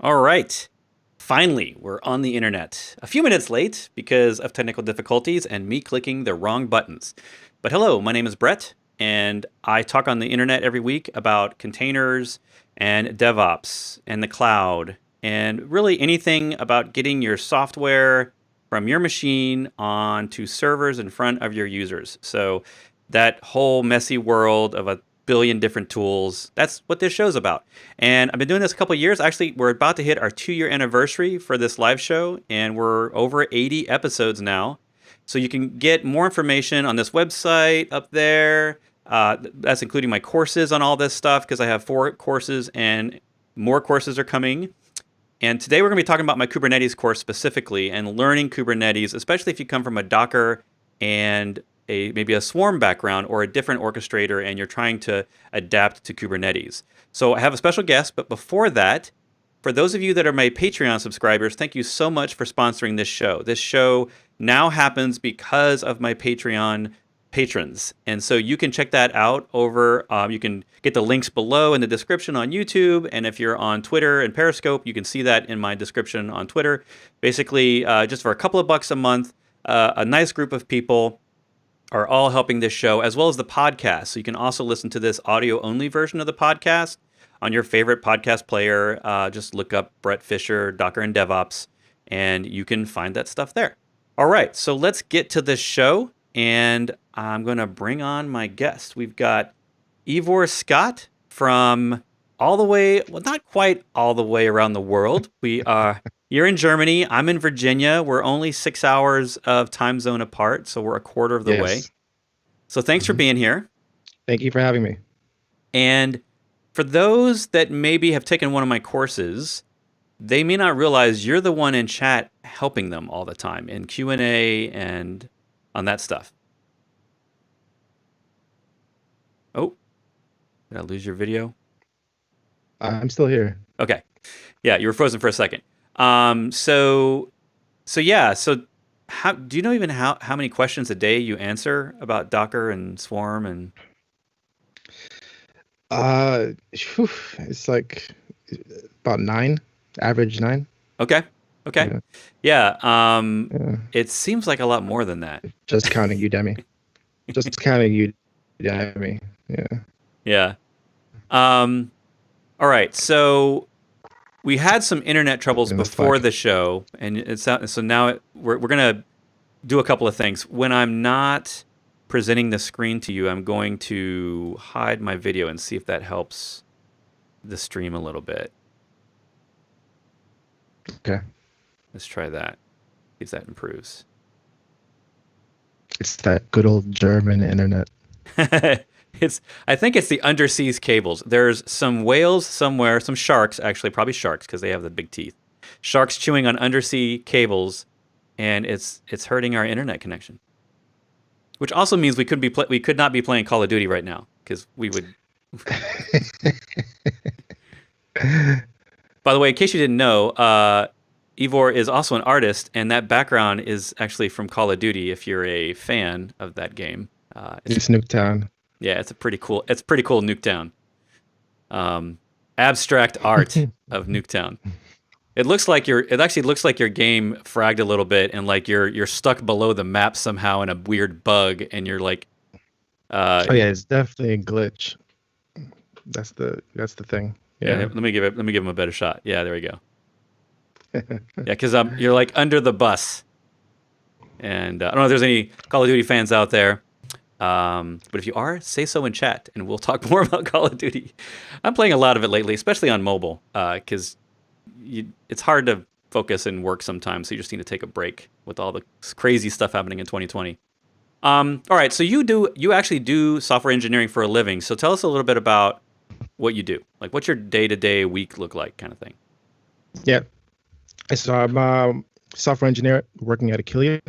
All right. Finally, we're on the internet. A few minutes late because of technical difficulties and me clicking the wrong buttons. But hello, my name is Bret, and I talk on the internet every week about containers and DevOps and the cloud and really anything about getting your software from your machine onto servers in front of your users. So that whole messy world of a billion different tools. That's what this show's about. And I've been doing this a couple of years. Actually, we're about to hit our 2 year anniversary for this live show, and we're over 80 episodes now. So you can get more information on this website up there. That's including my courses on all this stuff because I have 4 courses and more courses are coming. And today we're going to be talking about my Kubernetes course specifically and learning Kubernetes, especially if you come from a Docker and maybe a Swarm background or a different orchestrator and you're trying to adapt to Kubernetes. So I have a special guest, but before that, for those of you that are my Patreon subscribers, thank you so much for sponsoring this show. This show now happens because of my Patreon patrons. And so you can check that out over, you can get the links below in the description on YouTube. And if you're on Twitter and Periscope, you can see that in my description on Twitter. Basically, just for a couple of bucks a month, a nice group of people are all helping this show, as well as the podcast. So you can also listen to this audio-only version of the podcast on your favorite podcast player. Just look up Bret Fisher, Docker and DevOps, and you can find that stuff there. All right, so let's get to this show, and I'm going to bring on my guest. We've got Ivor Scott from all the way, well, not quite all the way around the world. You're in Germany. I'm in Virginia. We're only 6 hours of time zone apart, so we're a quarter of the way. So thanks for being here. Thank you for having me. And for those that maybe have taken one of my courses, they may not realize you're the one in chat helping them all the time in Q&A and on that stuff. Oh, did I lose your video? I'm still here. Okay. Yeah, you were frozen for a second. So how do you know even how many questions a day you answer about Docker and Swarm and? It's like about 9, average 9. Okay. Yeah. Yeah. It seems like a lot more than that. Just counting Udemy. Just counting Udemy. Yeah. Yeah. All right. So we had some internet troubles before the show, and so now we're gonna do a couple of things. When I'm not presenting the screen to you, I'm going to hide my video and see if that helps the stream a little bit. Okay. Let's try that. See if that improves. It's that good old German internet. I think it's the underseas cables. There's some whales somewhere, some sharks, actually, probably sharks because they have the big teeth. Sharks chewing on undersea cables, and it's hurting our internet connection. Which also means we could not be playing Call of Duty right now because we would. By the way, in case you didn't know, Ivor is also an artist, and that background is actually from Call of Duty. If you're a fan of that game, it's Nuketown. Yeah, it's pretty cool Nuketown. Abstract art of Nuketown. It actually looks like your game fragged a little bit and like you're stuck below the map somehow in a weird bug and you're like oh yeah, it's definitely a glitch. That's the thing. Yeah. Let me give him a better shot. Yeah, there we go. Yeah, cuz you're like under the bus. And I don't know if there's any Call of Duty fans out there. But if you are, say so in chat, and we'll talk more about Call of Duty. I'm playing a lot of it lately, especially on mobile, because it's hard to focus and work sometimes, so you just need to take a break with all the crazy stuff happening in 2020. All right, so you actually do software engineering for a living, so tell us a little bit about what you do. Like, what's your day-to-day week look like kind of thing? Yeah. So I'm a software engineer working at Achilles.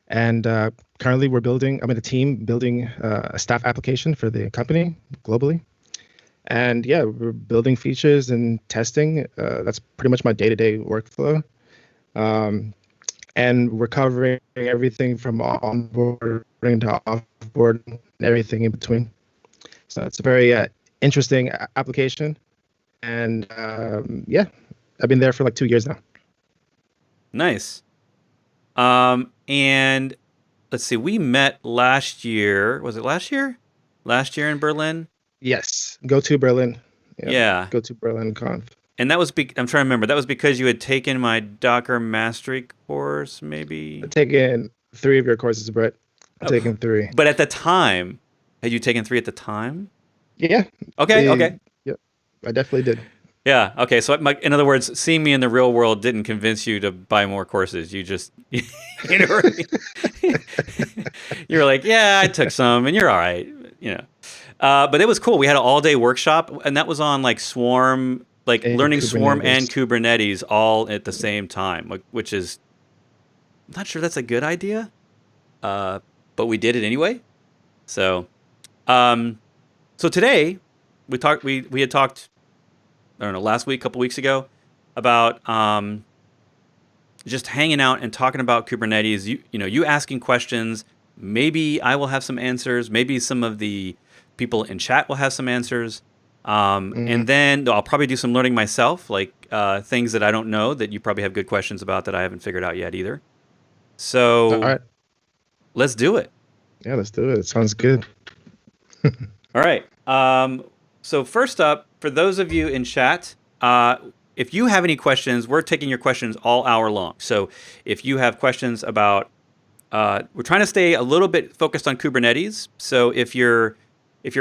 And currently I'm in a team building a staff application for the company globally. And yeah, we're building features and testing. That's pretty much my day-to-day workflow. And we're covering everything from onboarding to offboard and everything in between. So it's a very interesting application. and yeah, I've been there for like 2 years now. Nice. And let's see, we met last year. Was it last year? Last year in Berlin? Yes, go to Berlin. Yep, Yeah. go to Berlin Conf. And that was I'm trying to remember. That was because you had taken my Docker mastery course, maybe. I've taken 3 of your courses, Brett. I've Oh, taken 3. but at the time, had you taken 3 at the time? Yeah, Okay, okay. yep, I definitely did. Yeah, okay. So, in other words, seeing me in the real world didn't convince you to buy more courses. You just, you know, what I mean? You were like, yeah, I took some, and you're all right, you know. But it was cool. We had an all-day workshop, and that was on like Swarm, like And learning Swarm and Kubernetes. Kubernetes all at the same time, which is, I'm not sure that's a good idea, but we did it anyway. So, um, so today we had talked, I don't know, last week, a couple weeks ago, about just hanging out and talking about Kubernetes. You asking questions. Maybe I will have some answers. Maybe some of the people in chat will have some answers. Mhm. And then I'll probably do some learning myself, like things that I don't know that you probably have good questions about that I haven't figured out yet either. All So right, let's do it. yeah, let's do it. It sounds good. All right. So first up, for those of you in chat, if you have any questions, we're taking your questions all hour long. So if you have questions about, we're trying to stay a little bit focused on Kubernetes. So if you're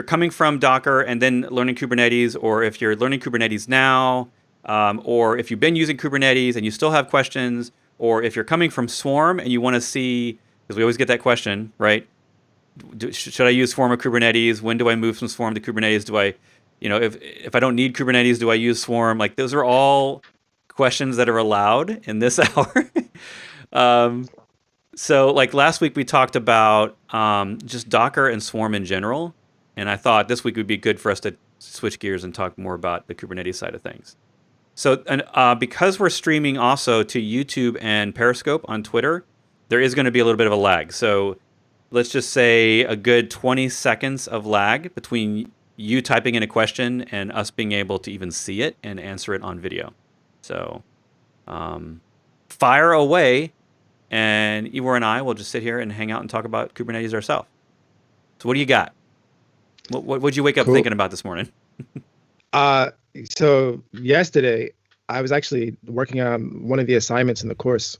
coming from Docker and then learning Kubernetes, or if you're learning Kubernetes now, or if you've been using Kubernetes and you still have questions, or if you're coming from Swarm and you want to see, because we always get that question, right? Should I use Swarm or Kubernetes? When do I move from Swarm to Kubernetes? Do I, if I don't need Kubernetes, do I use Swarm? Like those are all questions that are allowed in this hour. um, so like last week we talked about just Docker and Swarm in general, and I thought this week would be good for us to switch gears and talk more about the Kubernetes side of things. So, and because we're streaming also to YouTube and Periscope on Twitter, there is going to be a little bit of a lag. So let's just say a good 20 seconds of lag between you typing in a question and us being able to even see it and answer it on video. So fire away, and Ivor and I will just sit here and hang out and talk about Kubernetes ourselves. So what do you got? What'd you wake up Cool. thinking about this morning? Uh, so yesterday I was actually working on one of the assignments in the course.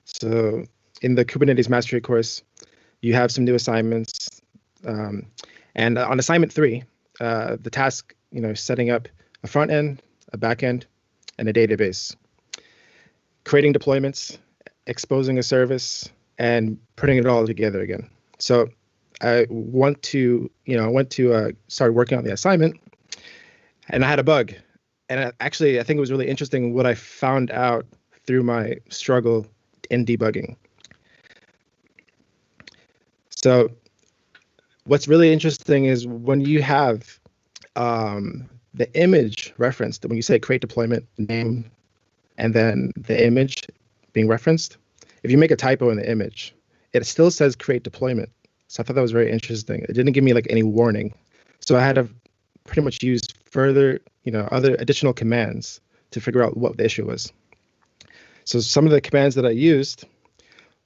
So in the Kubernetes mastery course, you have some new assignments, and on assignment 3, the task, setting up a front end, a back end, and a database, creating deployments, exposing a service, and putting it all together again. So I went to start working on the assignment, and I had a bug. And I think it was really interesting what I found out through my struggle in debugging. So what's really interesting is when you have the image referenced, when you say create deployment name and then the image being referenced, if you make a typo in the image, it still says create deployment. So I thought that was very interesting. It didn't give me like any warning. So I had to pretty much use further, other additional commands to figure out what the issue was. So some of the commands that I used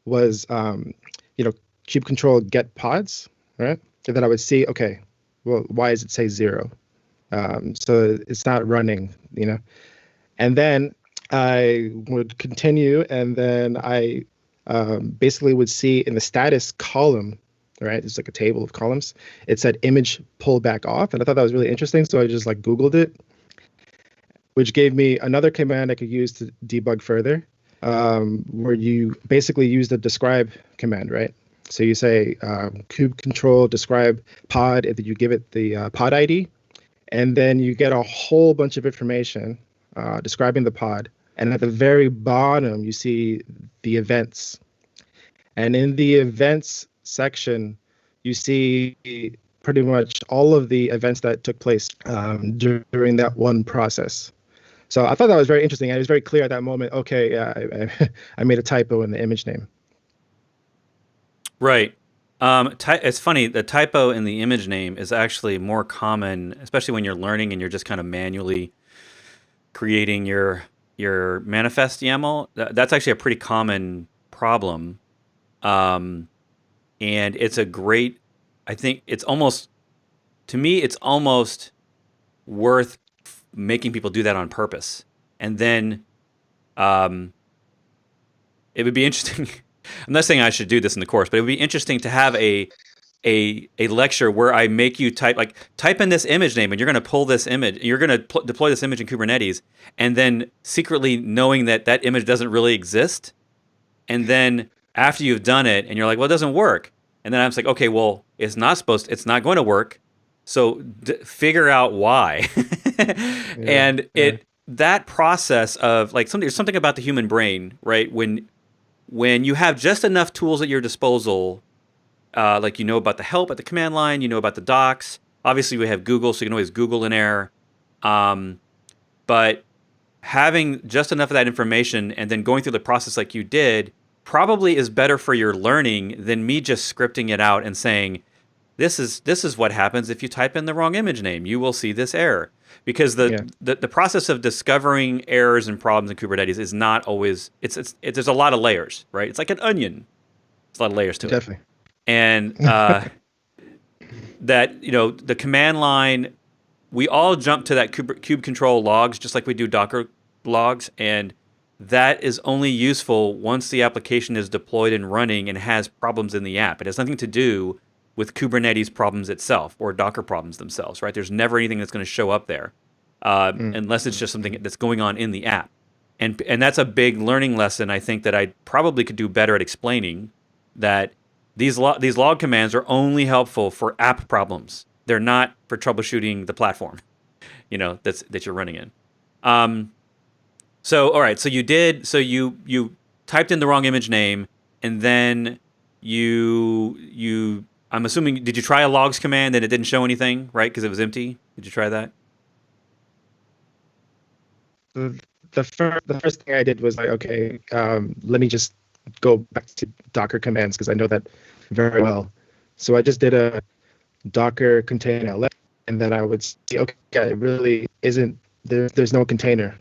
was, kube control get pods, right? And then I would see, okay, well, why does it say 0? So it's not running, And then I would continue, and then I basically would see in the status column, right? It's like a table of columns. It said image pull back off, and I thought that was really interesting. So I just like Googled it, which gave me another command I could use to debug further, where you basically use the describe command, right? So you say kube control describe pod, and then you give it the pod ID, and then you get a whole bunch of information describing the pod. And at the very bottom, you see the events. And in the events section, you see pretty much all of the events that took place during that one process. So I thought that was very interesting. And it was very clear at that moment, okay, I made a typo in the image name. Right. It's funny, the typo in the image name is actually more common, especially when you're learning and you're just kind of manually creating your manifest YAML. That's actually a pretty common problem, um, and it's a great. I think it's almost to me, it's almost worth making people do that on purpose, and then um, it would be interesting. I'm not saying I should do this in the course, but it would be interesting to have a lecture where I make you type in this image name, and you're going to pull this image, you're going to deploy this image in Kubernetes, and then secretly knowing that that image doesn't really exist, and then after you've done it, and you're like, well, it doesn't work, and then I'm just like, okay, well, it's not going to work, so figure out why, and that process of like there's something about the human brain, right? When you have just enough tools at your disposal. Like you know about the help at the command line, you know about the docs. Obviously, we have Google, so you can always Google an error. But having just enough of that information and then going through the process like you did probably is better for your learning than me just scripting it out and saying, this is what happens if you type in the wrong image name. You will see this error. Because the process of discovering errors and problems in Kubernetes is not always, there's a lot of layers, right? It's like an onion. There's a lot of layers to it. Definitely. And that, the command line, we all jump to that kube control logs just like we do Docker logs, and that is only useful once the application is deployed and running and has problems in the app. It has nothing to do with Kubernetes problems itself or Docker problems themselves, right? There's never anything that's going to show up there unless it's just something that's going on in the app. And that's a big learning lesson, I think, that I probably could do better at explaining, that these log commands are only helpful for app problems. They're not for troubleshooting the platform, that you're running in. So all right, so you typed in the wrong image name, and then you I'm assuming, did you try a logs command and it didn't show anything, right? Because it was empty. Did you try that? The first thing I did was like, okay, let me just go back to Docker commands because I know that very well. So I just did a Docker container ls, and then I would see, okay, it really isn't, there's no container.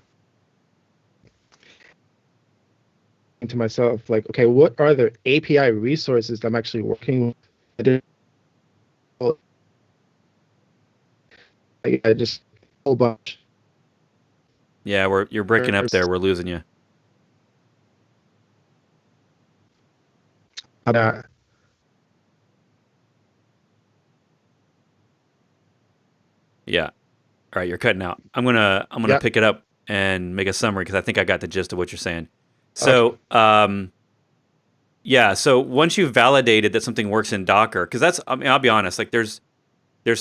To myself, like, okay, what are the API resources that I'm actually working with? I just a whole bunch. Yeah, you're breaking up there. We're losing you. Yeah. All right, you're cutting out. I'm gonna pick it up and make a summary because I think I got the gist of what you're saying. So, okay. So once you've validated that something works in Docker, because I'll be honest, like there's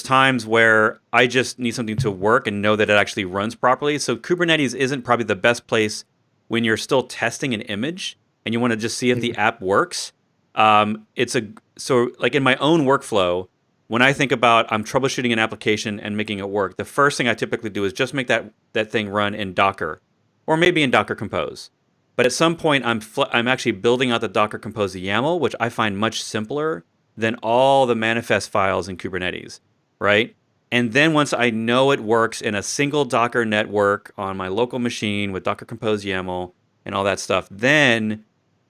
times where I just need something to work and know that it actually runs properly. So Kubernetes isn't probably the best place when you're still testing an image and you want to just see if the app works. So like in my own workflow, when I think about I'm troubleshooting an application and making it work, the first thing I typically do is just make that thing run in Docker, or maybe in Docker Compose. But at some point, I'm actually building out the Docker Compose YAML, which I find much simpler than all the manifest files in Kubernetes, right? And then once I know it works in a single Docker network on my local machine with Docker Compose YAML and all that stuff, then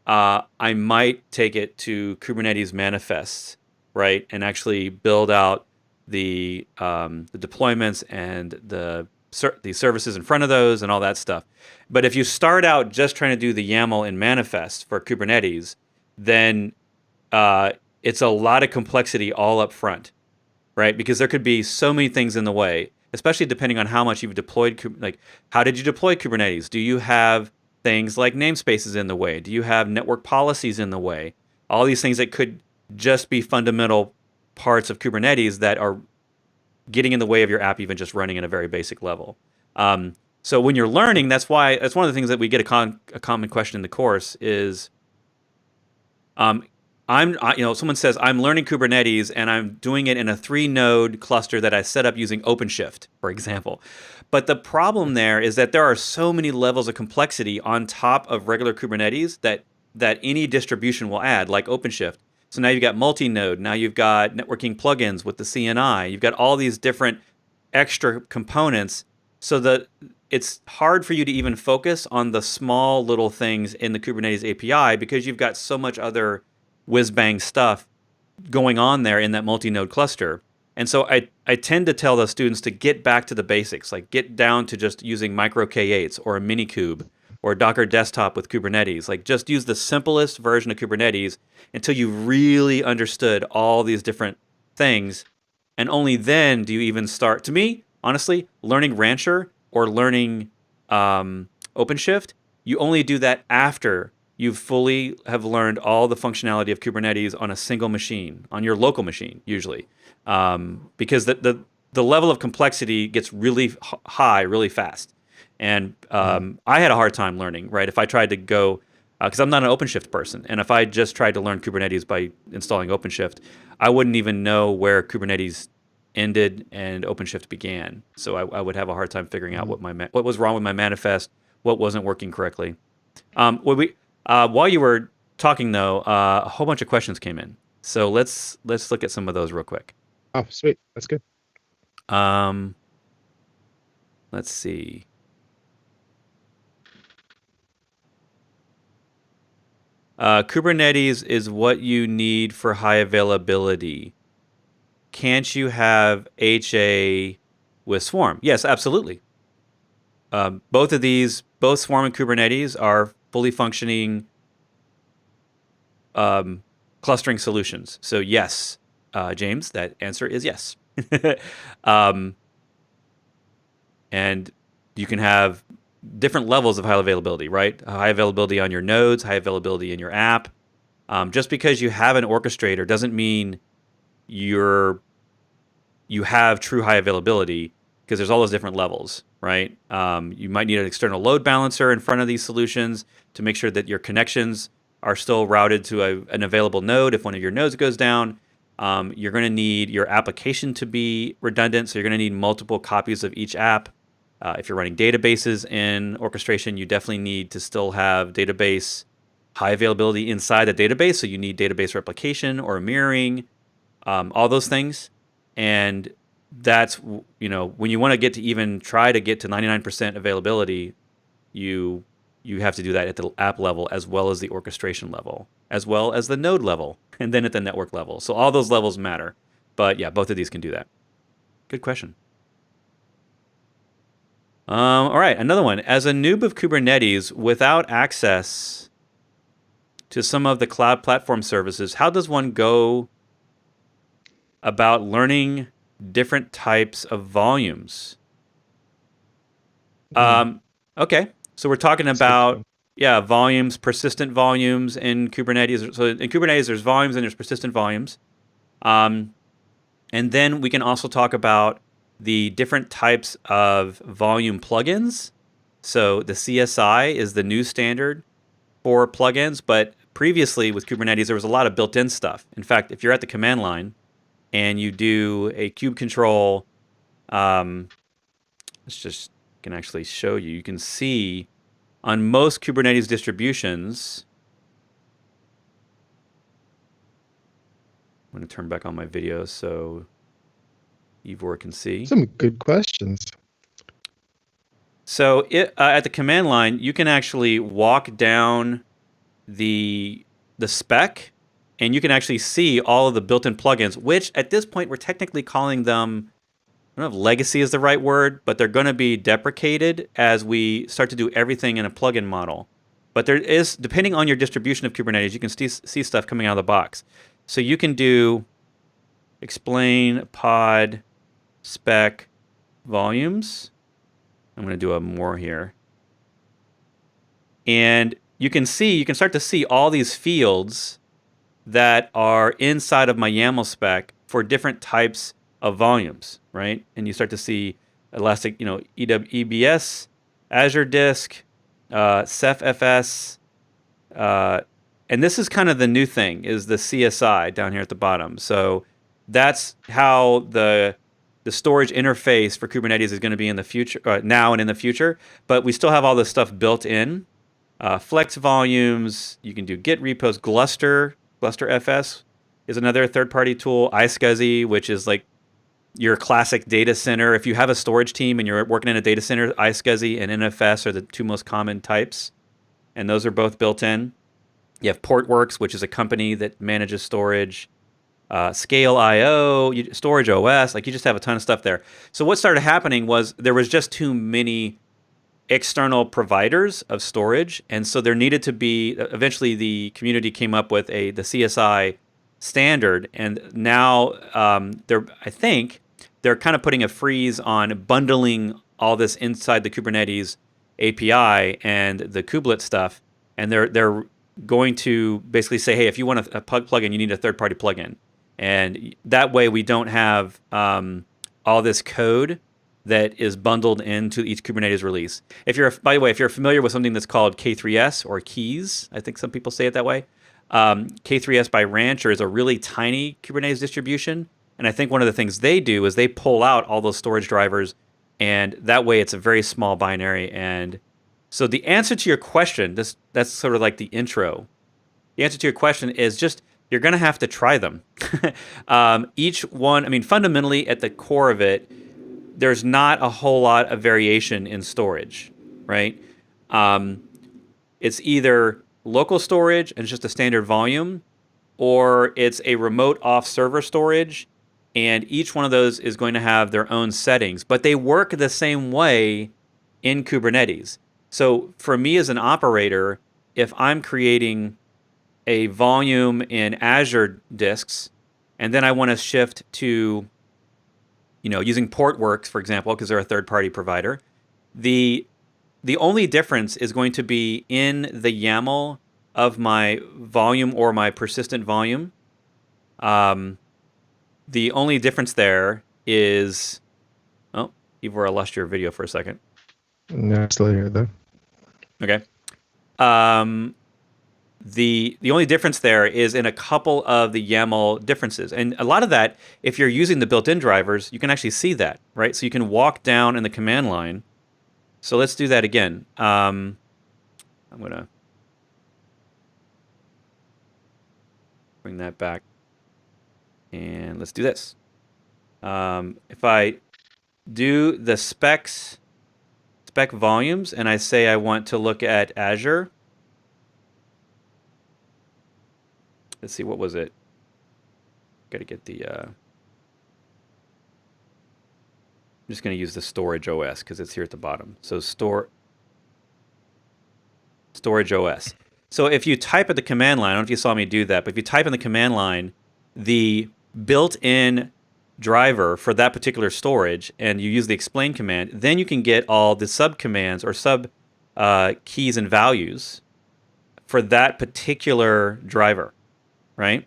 I might take it to Kubernetes manifests, right, and actually build out the deployments and the services in front of those and all that stuff. But if you start out just trying to do the YAML in manifest for Kubernetes, then it's a lot of complexity all up front, right? Because there could be so many things in the way, especially depending on how much you've deployed. Like, how did you deploy Kubernetes? Do you have things like namespaces in the way? Do you have network policies in the way? All these things that could just be fundamental parts of Kubernetes that are getting in the way of your app even just running at a very basic level. So when you're learning, that's one of the things that we get a common question in the course is, someone says, I'm learning Kubernetes and I'm doing it in a 3-node cluster that I set up using OpenShift, for example. But the problem there is that there are so many levels of complexity on top of regular Kubernetes that any distribution will add, like OpenShift. So now you've got multi-node, now you've got networking plugins with the CNI, you've got all these different extra components So it's hard for you to even focus on the small little things in the Kubernetes API because you've got so much other whiz bang stuff going on there in that multi-node cluster. And so I tend to tell the students to get back to the basics, like get down to just using micro K8s or a Minikube or Docker Desktop with Kubernetes. Like just use the simplest version of Kubernetes until you really understood all these different things. And only then do you even start, to me, honestly, learning Rancher or learning OpenShift, you only do that after you fully have learned all the functionality of Kubernetes on a single machine, on your local machine, usually. Because the level of complexity gets really high really fast. And I had a hard time learning, right? If I tried to go, because I'm not an OpenShift person, and if I just tried to learn Kubernetes by installing OpenShift, I wouldn't even know where Kubernetes ended and OpenShift began. So I would have a hard time figuring out what was wrong with my manifest, what wasn't working correctly. While you were talking, though, a whole bunch of questions came in. So let's look at some of those real quick. Oh, sweet. That's good. Let's see. Kubernetes is what you need for high availability. Can't you have HA with Swarm? Yes, absolutely. Both Swarm and Kubernetes are fully functioning clustering solutions. So yes, James, that answer is yes. And you can have different levels of high availability, right? High availability on your nodes, high availability in your app. Just because you have an orchestrator doesn't mean you have true high availability, because there's all those different levels, right? You might need an external load balancer in front of these solutions to make sure that your connections are still routed to an available node. If one of your nodes goes down, you're going to need your application to be redundant, so you're going to need multiple copies of each app. If you're running databases in orchestration, you definitely need to still have database high availability inside the database, so you need database replication or mirroring, all those things. And that's, when you want to get to even try to get to 99% availability, you have to do that at the app level as well as the orchestration level, as well as the node level, and then at the network level. So all those levels matter. But yeah, both of these can do that. Good question. All right, another one. As a noob of Kubernetes without access to some of the cloud platform services, how does one go about learning different types of volumes? Okay, so we're talking about volumes, persistent volumes in Kubernetes. So in Kubernetes, there's volumes and there's persistent volumes. And then we can also talk about the different types of volume plugins. So the CSI is the new standard for plugins, but previously with Kubernetes, there was a lot of built-in stuff. In fact, if you're at the command line and you do a kube control, can actually show you. You can see on most Kubernetes distributions. I'm going to turn back on my video so Ivor can see. Some good questions. So at the command line, you can actually walk down the spec, and you can actually see all of the built-in plugins, which at this point we're technically calling them, I don't know if legacy is the right word, but they're going to be deprecated as we start to do everything in a plugin model. But there is, depending on your distribution of Kubernetes, you can see stuff coming out of the box. So you can do explain pod spec volumes. I'm going to do a more here. And you can start to see all these fields that are inside of my YAML spec for different types of volumes, right? And you start to see Elastic, EBS, Azure Disk, CephFS, and this is kind of the new thing, is the CSI down here at the bottom. So that's how the storage interface for Kubernetes is going to be in the future, now and in the future. But we still have all this stuff built in. Flex volumes, you can do Git repos. Gluster FS is another third-party tool. iSCSI, which is like your classic data center. If you have a storage team and you're working in a data center, iSCSI and NFS are the two most common types, and those are both built in. You have Portworx, which is a company that manages storage. Scale.io, Storage OS, like you just have a ton of stuff there. So what started happening was there was just too many external providers of storage, and so there needed to be. Eventually, the community came up with the CSI standard, and now I think they're kind of putting a freeze on bundling all this inside the Kubernetes API and the kubelet stuff, and they're going to basically say, hey, if you want a plugin, you need a third-party plugin. And that way we don't have all this code that is bundled into each Kubernetes release. By the way, if you're familiar with something that's called K3S or Keys, I think some people say it that way, K3S by Rancher is a really tiny Kubernetes distribution. And I think one of the things they do is they pull out all those storage drivers, and that way it's a very small binary. And so the answer to your question, that's sort of like the intro. The answer to your question is just, you're going to have to try them. Each one, I mean, fundamentally at the core of it, there's not a whole lot of variation in storage, right? It's either local storage and it's just a standard volume, or it's a remote off-server storage, and each one of those is going to have their own settings, but they work the same way in Kubernetes. So for me as an operator, if I'm creating a volume in Azure disks, and then I want to shift to, using Portworx, for example, because they're a third-party provider, the only difference is going to be in the YAML of my volume or my persistent volume. The only difference there is, Ivor, I lost your video for a second. No, still here though. Okay. The only difference there is in a couple of the YAML differences. And a lot of that, if you're using the built-in drivers, you can actually see that, right? So you can walk down in the command line. So let's do that again. I'm going to bring that back. And let's do this. If I do the spec volumes and I say I want to look at Azure, let's see, what was it? Got to get the... I'm just going to use the storage OS because it's here at the bottom. So storage OS. So if you type at the command line, I don't know if you saw me do that, but if you type in the command line, the built-in driver for that particular storage, and you use the explain command, then you can get all the sub-commands or keys and values for that particular driver, right?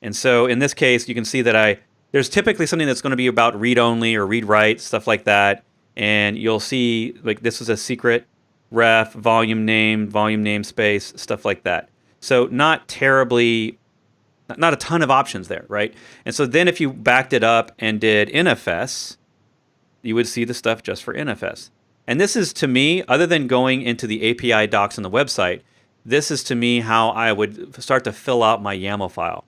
And so in this case, you can see that there's typically something that's going to be about read-only or read-write, stuff like that. And you'll see, like, this is a secret ref, volume namespace, stuff like that. So not a ton of options there, right? And so then if you backed it up and did NFS, you would see the stuff just for NFS. And this is, to me, other than going into the API docs on the website, this is, to me, how I would start to fill out my YAML file.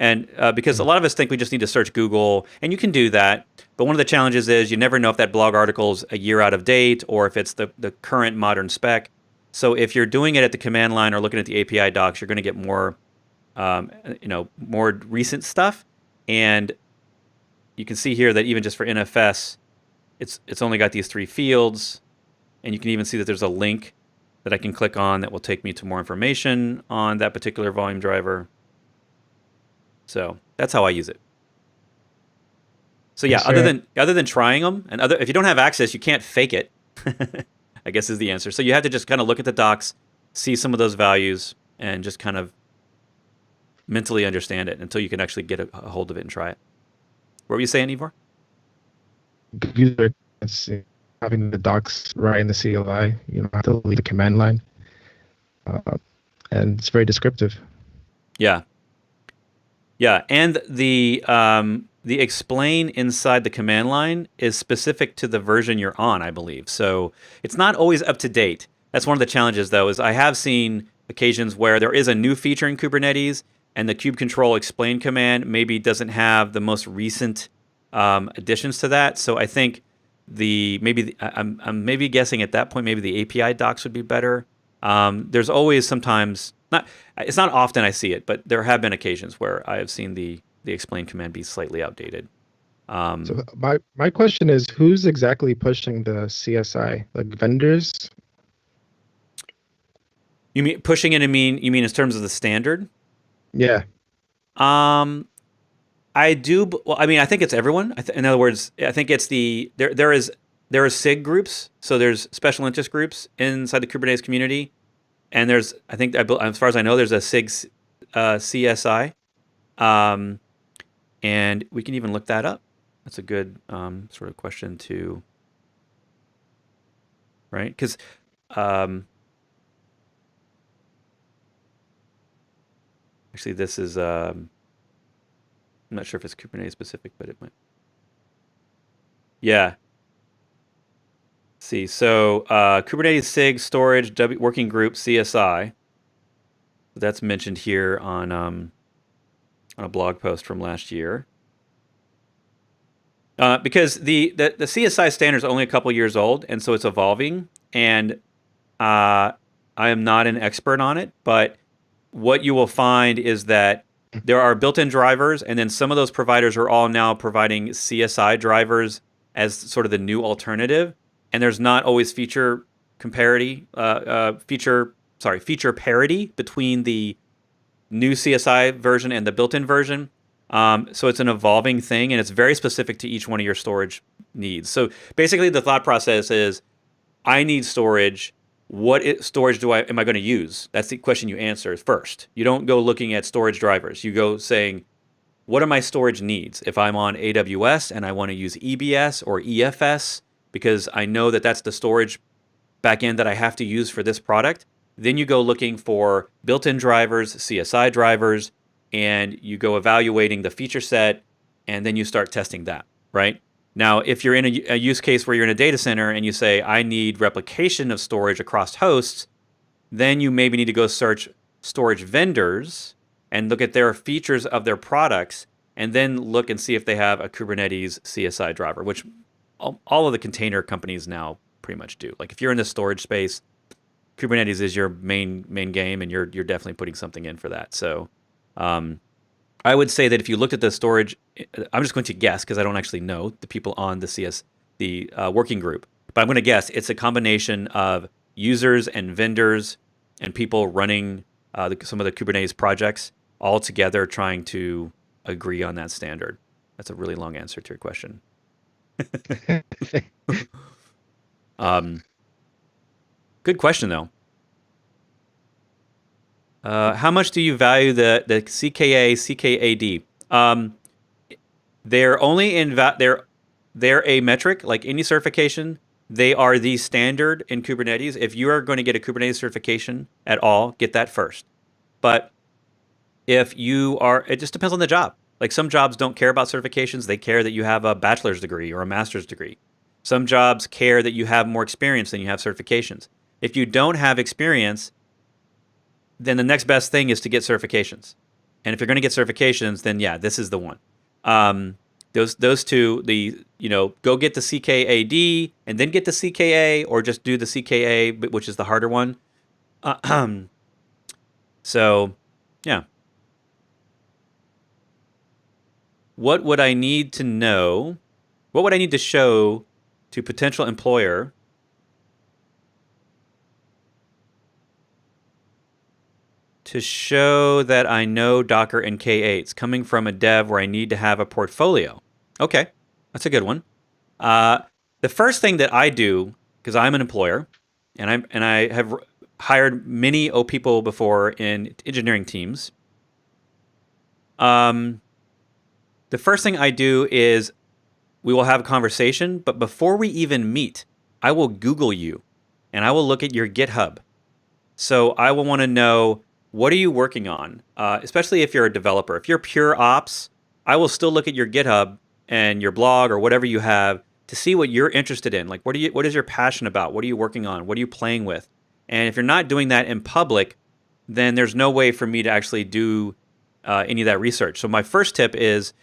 And because a lot of us think we just need to search Google, and you can do that. But one of the challenges is you never know if that blog article is a year out of date or if it's the current modern spec. So if you're doing it at the command line or looking at the API docs, you're going to get more recent stuff. And you can see here that even just for NFS, it's only got these 3 fields. And you can even see that there's a link that I can click on that will take me to more information on that particular volume driver. So that's how I use it. So yeah, other than trying them, and if you don't have access, you can't fake it, I guess is the answer. So you have to just kind of look at the docs, see some of those values, and just kind of mentally understand it until you can actually get a hold of it and try it. What were you saying, Ivor? Having the docs right in the CLI, you don't have to leave the command line. And it's very descriptive. Yeah. Yeah, and the explain inside the command line is specific to the version you're on, I believe. So it's not always up to date. That's one of the challenges, though, is I have seen occasions where there is a new feature in Kubernetes and the kube control explain command maybe doesn't have the most recent additions to that. So I think I'm maybe guessing at that point maybe the API docs would be better. There's always sometimes it's not often I see it, but there have been occasions where I have seen the explain command be slightly outdated. So my question is, who's exactly pushing the CSI? Like vendors? You mean pushing it? You mean in terms of the standard? Yeah. I do. Well, I mean, I think it's everyone. In other words, I think it's there are SIG groups. So there's special interest groups inside the Kubernetes community, and there's as far as I know, there's a SIG CSI, and we can even look that up. That's a good sort of question to, right? Because actually, this is I'm not sure if it's Kubernetes specific, but it might. Yeah. See, so Kubernetes SIG storage working group CSI. That's mentioned here on a blog post from last year. Because the CSI standard is only a couple years old, and so it's evolving. And I am not an expert on it, but what you will find is that there are built-in drivers, and then some of those providers are all now providing CSI drivers as sort of the new alternative. And there's not always feature parity between the new CSI version and the built-in version. So it's an evolving thing, and it's very specific to each one of your storage needs. So basically, the thought process is, I need storage. What storage am I going to use? That's the question you answer first. You don't go looking at storage drivers. You go saying, what are my storage needs? If I'm on AWS and I want to use EBS or EFS, because I know that that's the storage backend that I have to use for this product, then you go looking for built-in drivers, CSI drivers, and you go evaluating the feature set, and then you start testing that, right? Now, if you're in a use case where you're in a data center and you say, I need replication of storage across hosts, then you maybe need to go search storage vendors and look at their features of their products, and then look and see if they have a Kubernetes CSI driver, which all of the container companies now pretty much do. Like if you're in the storage space, Kubernetes is your main game, and you're definitely putting something in for that. So I would say that if you looked at the storage, I'm just going to guess because I don't actually know the people on the working group, but I'm going to guess it's a combination of users and vendors and people running some of the Kubernetes projects all together trying to agree on that standard. That's a really long answer to your question. Good question though. How much do you value the CKA CKAD? They're only they're a metric like any certification. They are the standard in Kubernetes. If you are going to get a Kubernetes certification at all, get that first. But if you are, it just depends on the job. Like some jobs don't care about certifications. They care that you have a bachelor's degree or a master's degree. Some jobs care that you have more experience than you have certifications. If you don't have experience, then the next best thing is to get certifications. And if you're going to get certifications, then yeah, this is the one. Those two, go get the CKAD and then get the CKA, or just do the CKA, which is the harder one. So, yeah. What would I need to know? What would I need to show to potential employer to show that I know Docker and K8s, coming from a dev where I need to have a portfolio? Okay, that's a good one. The first thing that I do, because I'm an employer, and I have hired many people before in engineering teams. The first thing I do is we will have a conversation, but before we even meet, I will Google you, and I will look at your GitHub. So I will want to know, what are you working on? Especially if you're a developer. If you're pure ops, I will still look at your GitHub and your blog or whatever you have to see what you're interested in. Like, what is your passion about? What are you working on? What are you playing with? And if you're not doing that in public, then there's no way for me to actually do any of that research. So my first tip is,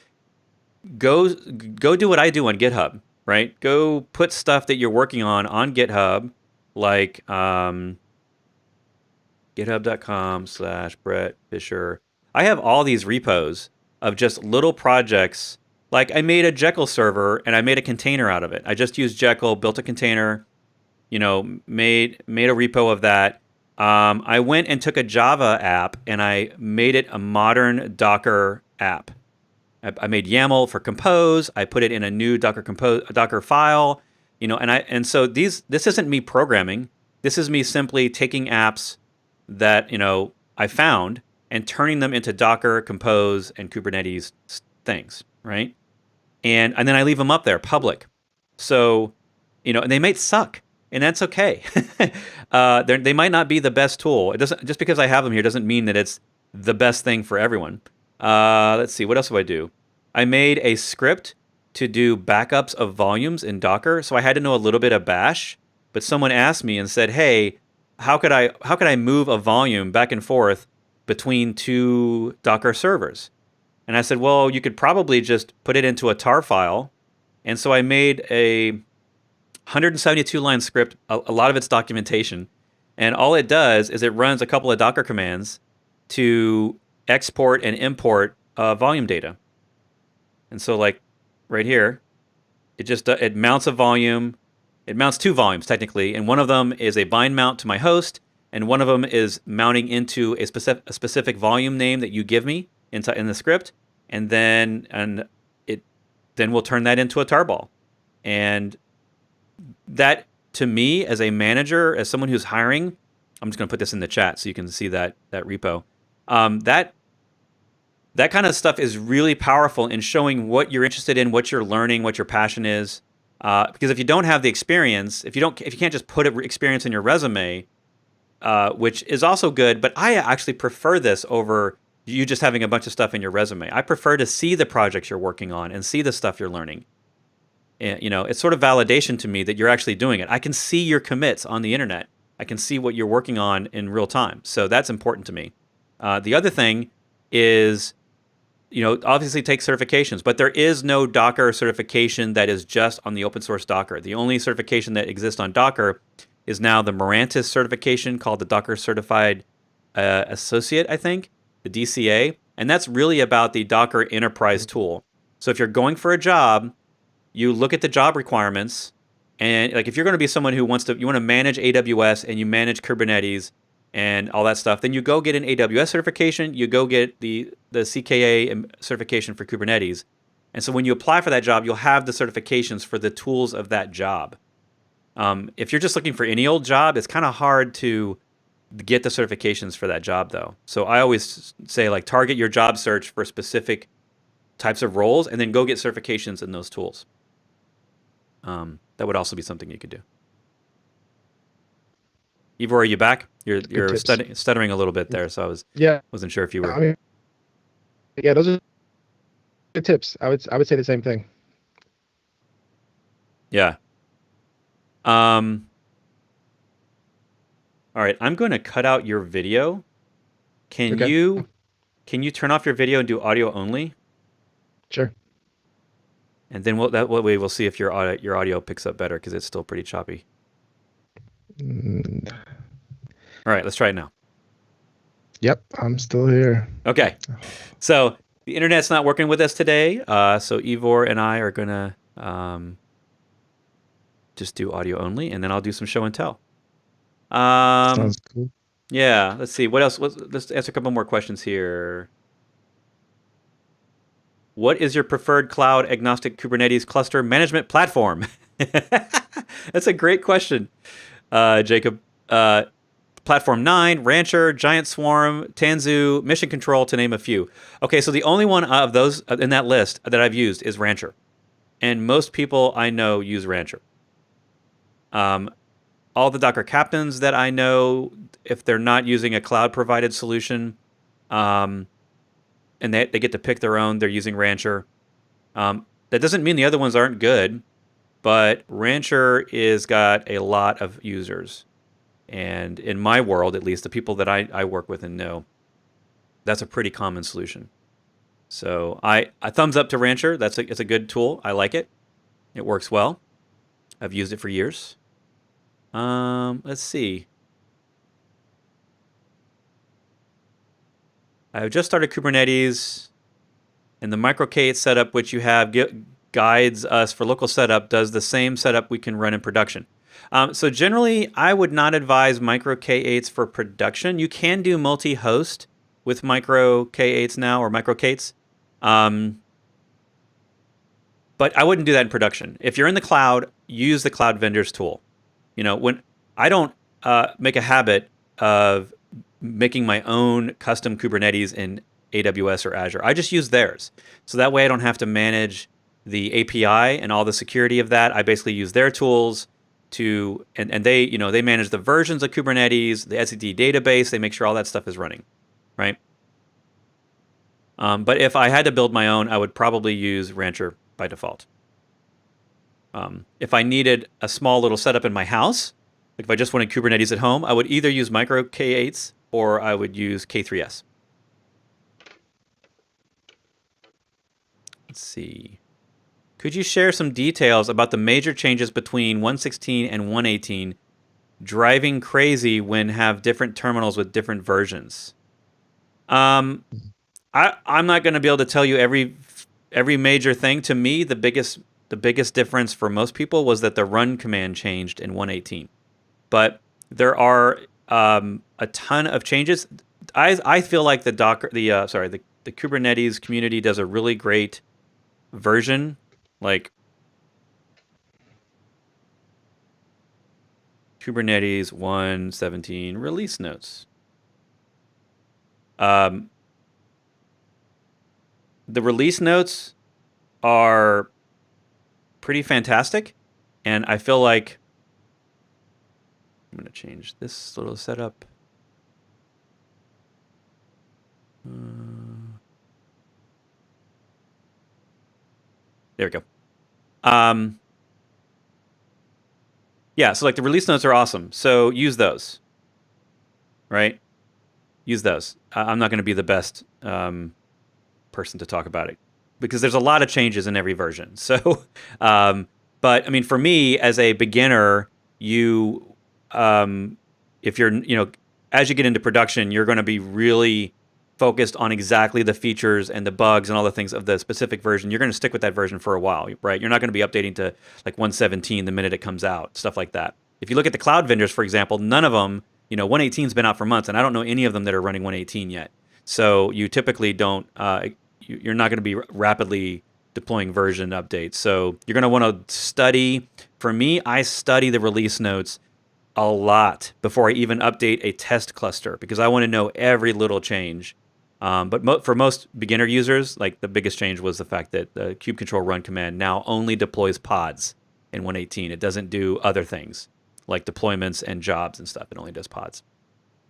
go do what I do on GitHub, right? Go put stuff that you're working on GitHub, like github.com/Bret Fisher. I have all these repos of just little projects. Like I made a Jekyll server and I made a container out of it. I just used Jekyll, built a container, made a repo of that. I went and took a Java app and I made it a modern Docker app. I made YAML for compose. I put it in a new Docker file, and so this isn't me programming. This is me simply taking apps that I found and turning them into Docker, Compose, and Kubernetes things, right? And then I leave them up there, public. So, and they might suck, and that's okay. They might not be the best tool. It doesn't just because I have them here doesn't mean that it's the best thing for everyone. Let's see, what else do I do? I made a script to do backups of volumes in Docker, so I had to know a little bit of Bash. But someone asked me and said, "Hey, how could I move a volume back and forth between two Docker servers?" And I said, "Well, you could probably just put it into a tar file." And so I made a 172-line script. A lot of it's documentation, and all it does is it runs a couple of Docker commands to export and import volume data. And so, like right here, it mounts a volume. It mounts two volumes technically, and one of them is a bind mount to my host, and one of them is mounting into a specific volume name that you give me in the script, and then we'll turn that into a tarball. And that, to me, as a manager, as someone who's hiring, I'm just going to put this in the chat so you can see that repo. That kind of stuff is really powerful in showing what you're interested in, what you're learning, what your passion is. Because if you don't have the experience, if you can't just put experience in your resume, which is also good, but I actually prefer this over you just having a bunch of stuff in your resume. I prefer to see the projects you're working on and see the stuff you're learning. And, it's sort of validation to me that you're actually doing it. I can see your commits on the internet. I can see what you're working on in real time. So that's important to me. The other thing is, obviously take certifications, but there is no Docker certification that is just on the open source Docker. The only certification that exists on Docker is now the Mirantis certification called the Docker Certified Associate, I think, the DCA. And that's really about the Docker Enterprise tool. So if you're going for a job, you look at the job requirements, and like if you're going to be someone who want to manage AWS and you manage Kubernetes and all that stuff, then you go get an AWS certification, you go get the CKA certification for Kubernetes. And so when you apply for that job, you'll have the certifications for the tools of that job. If you're just looking for any old job, it's kind of hard to get the certifications for that job, though. So I always say, like, target your job search for specific types of roles and then go get certifications in those tools. That would also be something you could do. Ivor, are you back? You're stuttering a little bit there, so wasn't sure if you were. Those are good tips. I would say the same thing. Yeah. All right, I'm going to cut out your video. Can you turn off your video and do audio only? Sure. And then that way we'll see if your audio picks up better because it's still pretty choppy. All right, let's try it now. Yep, I'm still here. Okay. So the internet's not working with us today. So Ivor and I are going to just do audio only, and then I'll do some show and tell. Sounds cool. Yeah, let's see. What else? Let's answer a couple more questions here. What is your preferred cloud agnostic Kubernetes cluster management platform? That's a great question, Jacob. Platform 9, Rancher, Giant Swarm, Tanzu, Mission Control, to name a few. Okay, so the only one of those in that list that I've used is Rancher. And most people I know use Rancher. All the Docker captains that I know, if they're not using a cloud-provided solution, and they get to pick their own, they're using Rancher. That doesn't mean the other ones aren't good, but Rancher is got a lot of users. And in my world, at least, the people that I work with and know, that's a pretty common solution. So I thumbs up to Rancher. It's a good tool. I like it. It works well. I've used it for years. Let's see. I've just started Kubernetes, and the micro K8 setup, which you have guides us for local setup, does the same setup we can run in production. So generally, I would not advise micro K8s for production. You can do multi-host with micro K8s now, or micro K8s. But I wouldn't do that in production. If you're in the cloud, use the cloud vendors tool. When I don't make a habit of making my own custom Kubernetes in AWS or Azure. I just use theirs. So that way I don't have to manage the API and all the security of that. I basically use their tools to, and they, they manage the versions of Kubernetes, the etcd database. They make sure all that stuff is running, right? But if I had to build my own, I would probably use Rancher by default. If I needed a small little setup in my house, like if I just wanted Kubernetes at home, I would either use micro K8s or I would use K3s. Let's see. Could you share some details about the major changes between 116 and 118 driving crazy when have different terminals with different versions? I'm not going to be able to tell you every major thing. To me, the biggest difference for most people was that the run command changed in 118. But there are a ton of changes. I feel like the Kubernetes community does a really great version, like Kubernetes 1.17 release notes. The release notes are pretty fantastic, and I feel like I'm going to change this little setup. There we go. Yeah, so like the release notes are awesome. So use those, right? Use those. I'm not going to be the best person to talk about it because there's a lot of changes in every version. So, but I mean, for me as a beginner, if you're, as you get into production, you're going to be really focused on exactly the features and the bugs and all the things of the specific version. You're going to stick with that version for a while, right? You're not going to be updating to like 117 the minute it comes out, stuff like that. If you look at the cloud vendors, for example, none of them, 118's been out for months, and I don't know any of them that are running 118 yet. So you typically don't, you're not going to be rapidly deploying version updates. So you're going to want to study. For me, I study the release notes a lot before I even update a test cluster because I want to know every little change. But for most beginner users, like the biggest change was the fact that the kube control run command now only deploys pods in 118. It doesn't do other things like deployments and jobs and stuff. It only does pods,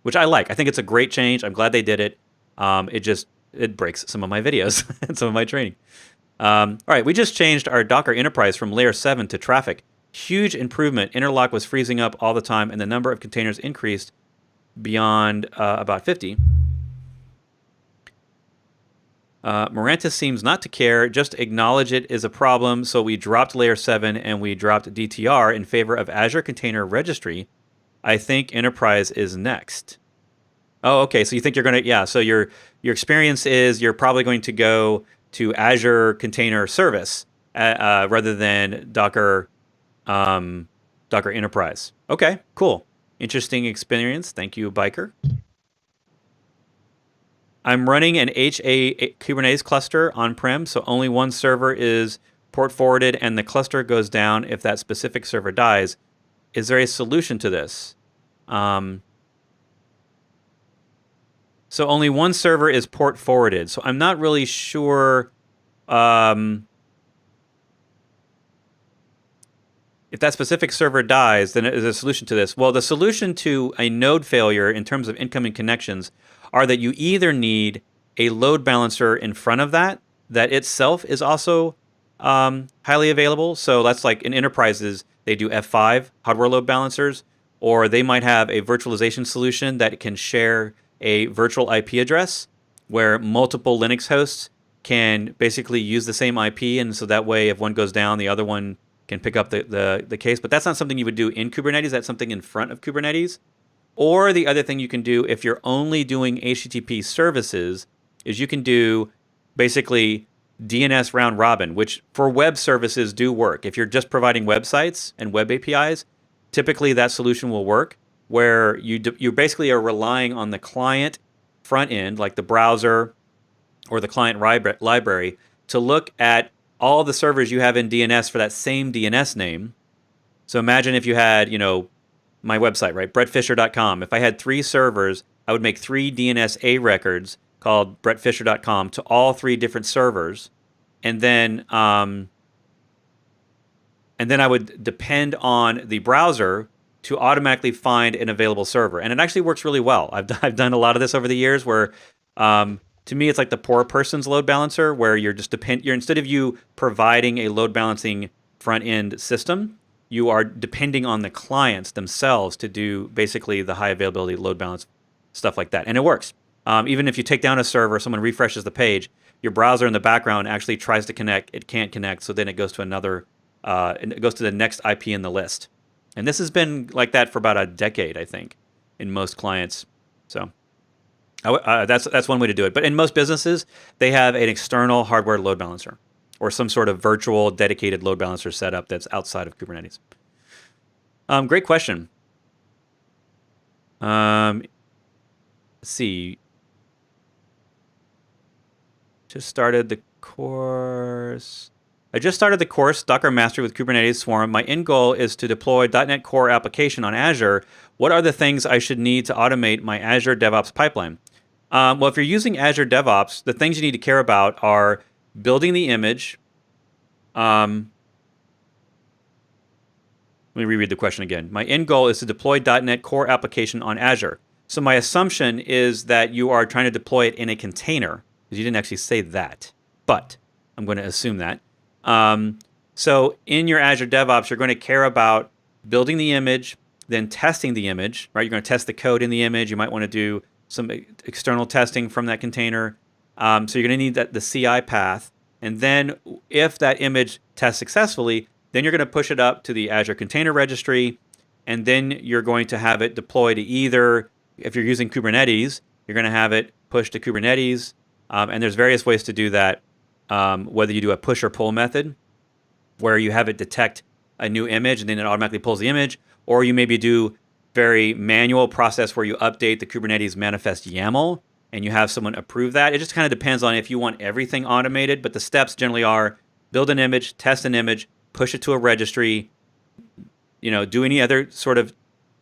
which I like. I think it's a great change. I'm glad they did it. It breaks some of my videos and some of my training. All right, we just changed our Docker Enterprise from layer 7 to traffic. Huge improvement. Interlock was freezing up all the time, and the number of containers increased beyond about 50. Mirantis seems not to care, just acknowledge it is a problem, so we dropped layer 7 and we dropped DTR in favor of Azure Container Registry. I think Enterprise is next. Oh, okay, so you think you're going to, so your experience is you're probably going to go to Azure Container Service rather than Docker Enterprise. Okay, cool. Interesting experience. Thank you, Biker. I'm running an HA Kubernetes cluster on-prem, so only one server is port forwarded and the cluster goes down if that specific server dies. Is there a solution to this? So only one server is port forwarded. So I'm not really sure if that specific server dies, then is there a solution to this? Well, the solution to a node failure in terms of incoming connections are that you either need a load balancer in front of that itself is also highly available. So that's like in enterprises, they do F5 hardware load balancers, or they might have a virtualization solution that can share a virtual IP address where multiple Linux hosts can basically use the same IP, and so that way, if one goes down, the other one can pick up the case. But that's not something you would do in Kubernetes. That's something in front of Kubernetes. Or the other thing you can do if you're only doing HTTP services is you can do basically DNS Round Robin, which for web services do work. If you're just providing websites and web APIs, typically that solution will work, where you basically are relying on the client front end, like the browser or the client library, to look at all the servers you have in DNS for that same DNS name. So imagine if you had, my website, right, bretfisher.com. If I had 3 servers, I would make 3 DNSA records called bretfisher.com to all 3 different servers, and then I would depend on the browser to automatically find an available server, and it actually works really well. I've done a lot of this over the years, where to me it's like the poor person's load balancer, where you're instead of you providing a load balancing front end system, you are depending on the clients themselves to do basically the high availability load balance stuff like that, and it works. Even if you take down a server, someone refreshes the page, your browser in the background actually tries to connect. It can't connect, so then it goes to it goes to the next IP in the list. And this has been like that for about a decade, I think, in most clients. So that's one way to do it. But in most businesses, they have an external hardware load balancer or some sort of virtual dedicated load balancer setup that's outside of Kubernetes. Great question. Let's see. I just started the course, Docker Mastery with Kubernetes Swarm. My end goal is to deploy .NET Core application on Azure. What are the things I should need to automate my Azure DevOps pipeline? Well, if you're using Azure DevOps, the things you need to care about are building the image. Let me reread the question again. My end goal is to deploy .NET Core application on Azure. So my assumption is that you are trying to deploy it in a container, because you didn't actually say that, but I'm going to assume that. So in your Azure DevOps, you're going to care about building the image, then testing the image, right? You're going to test the code in the image. You might want to do some external testing from that container. So you're going to need the CI path. And then if that image tests successfully, then you're going to push it up to the Azure Container Registry. And then you're going to have it deploy to either, if you're using Kubernetes, you're going to have it push to Kubernetes. And there's various ways to do that. Whether you do a push or pull method, where you have it detect a new image and then it automatically pulls the image, or you maybe do very manual process where you update the Kubernetes manifest YAML and you have someone approve that. It just kind of depends on if you want everything automated, but the steps generally are build an image, test an image, push it to a registry, do any other sort of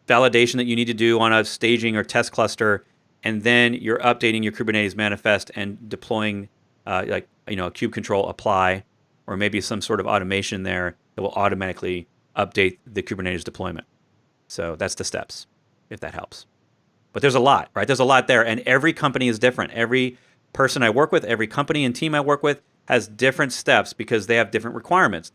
validation that you need to do on a staging or test cluster, and then you're updating your Kubernetes manifest and deploying a kube control apply, or maybe some sort of automation there that will automatically update the Kubernetes deployment. So that's the steps, if that helps. But there's a lot, right? There's a lot there, and every company is different. Every person I work with, every company and team I work with has different steps because they have different requirements.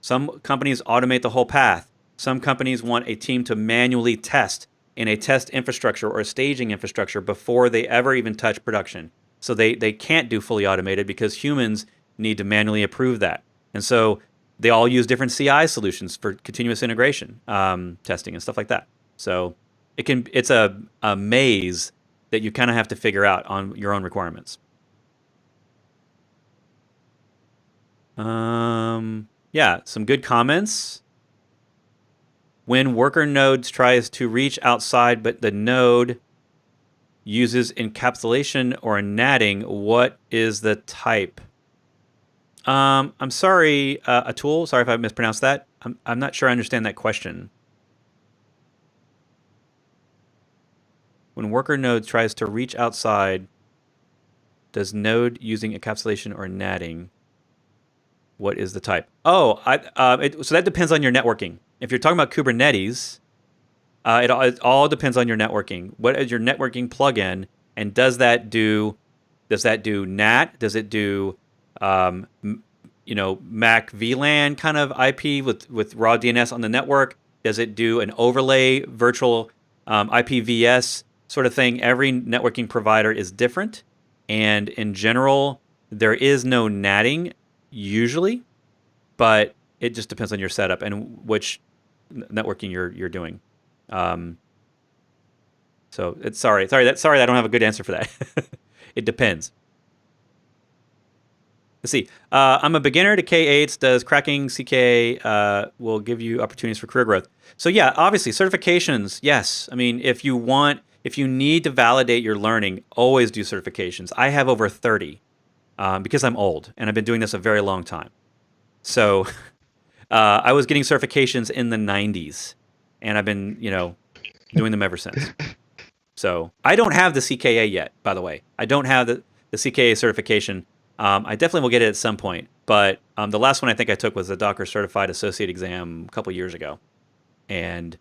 Some companies automate the whole path. Some companies want a team to manually test in a test infrastructure or a staging infrastructure before they ever even touch production. So they can't do fully automated because humans need to manually approve that. And so they all use different CI solutions for continuous integration testing and stuff like that. So it's a maze that you kind of have to figure out on your own requirements. Yeah, some good comments. When worker nodes tries to reach outside, but the node uses encapsulation or natting, what is the type? I'm sorry, Atul. Sorry if I mispronounced that. I'm not sure I understand that question. When worker node tries to reach outside, does node using encapsulation or natting? What is the type? Oh, so that depends on your networking. If you're talking about Kubernetes, it all depends on your networking. What is your networking plugin, and does that do NAT? Does it do Mac VLAN kind of IP with raw DNS on the network? Does it do an overlay virtual IPVS sort of thing? Every networking provider is different, and in general, There is no natting usually, but it just depends on your setup and which networking you're doing. Um, so it's sorry, I don't have a good answer for that. It depends. Let's see. I'm a beginner to K8s. Does cracking CK will give you opportunities for career growth? So yeah, obviously certifications. Yes. I mean, if you need to validate your learning, always do certifications. I have over 30 because I'm old and I've been doing this a very long time. So I was getting certifications in the 90s, and I've been doing them ever since. So I don't have the CKA yet, by the way. I don't have the CKA certification. I definitely will get it at some point, but the last one I think I took was the Docker Certified Associate exam a couple years ago, and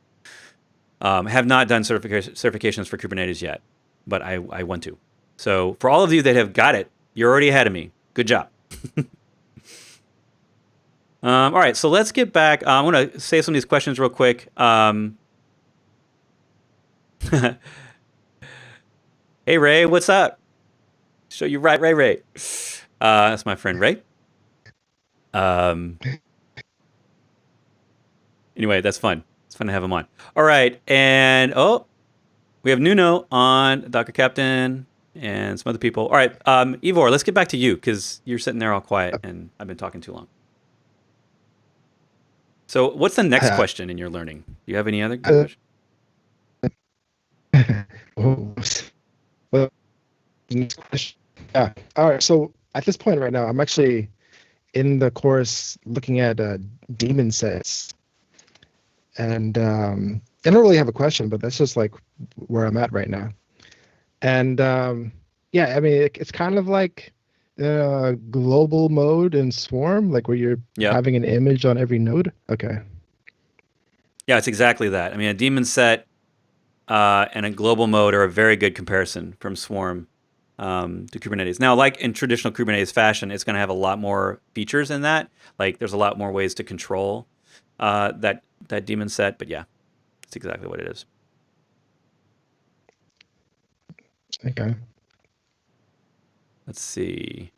have not done certifications for Kubernetes yet, but I want to. So for all of you that have got it, you're already ahead of me. Good job. All right, so let's get back. I want to say some of these questions real quick. Hey, Ray, what's up? Show you right, Ray. That's my friend Ray. Anyway, that's fun. It's fun to have him on. All right, and we have Nuno on, Docker Captain, and some other people. All right, Ivor, let's get back to you because you're sitting there all quiet, and I've been talking too long. So, what's the next question in your learning? Do you have any other questions? Well, next question. Yeah. All right. So at this point right now, I'm actually in the course looking at daemon sets, and I don't really have a question, but that's just like where I'm at right now. And yeah, I mean, it's kind of like global mode and swarm, like where you're having an image on every node. Okay. Yeah, it's exactly that. I mean, a daemon set and a global mode are a very good comparison from Swarm to Kubernetes. Now, like in traditional Kubernetes fashion, it's going to have a lot more features in that. Like, there's a lot more ways to control that daemon set. But yeah, it's exactly what it is. Okay. Let's see.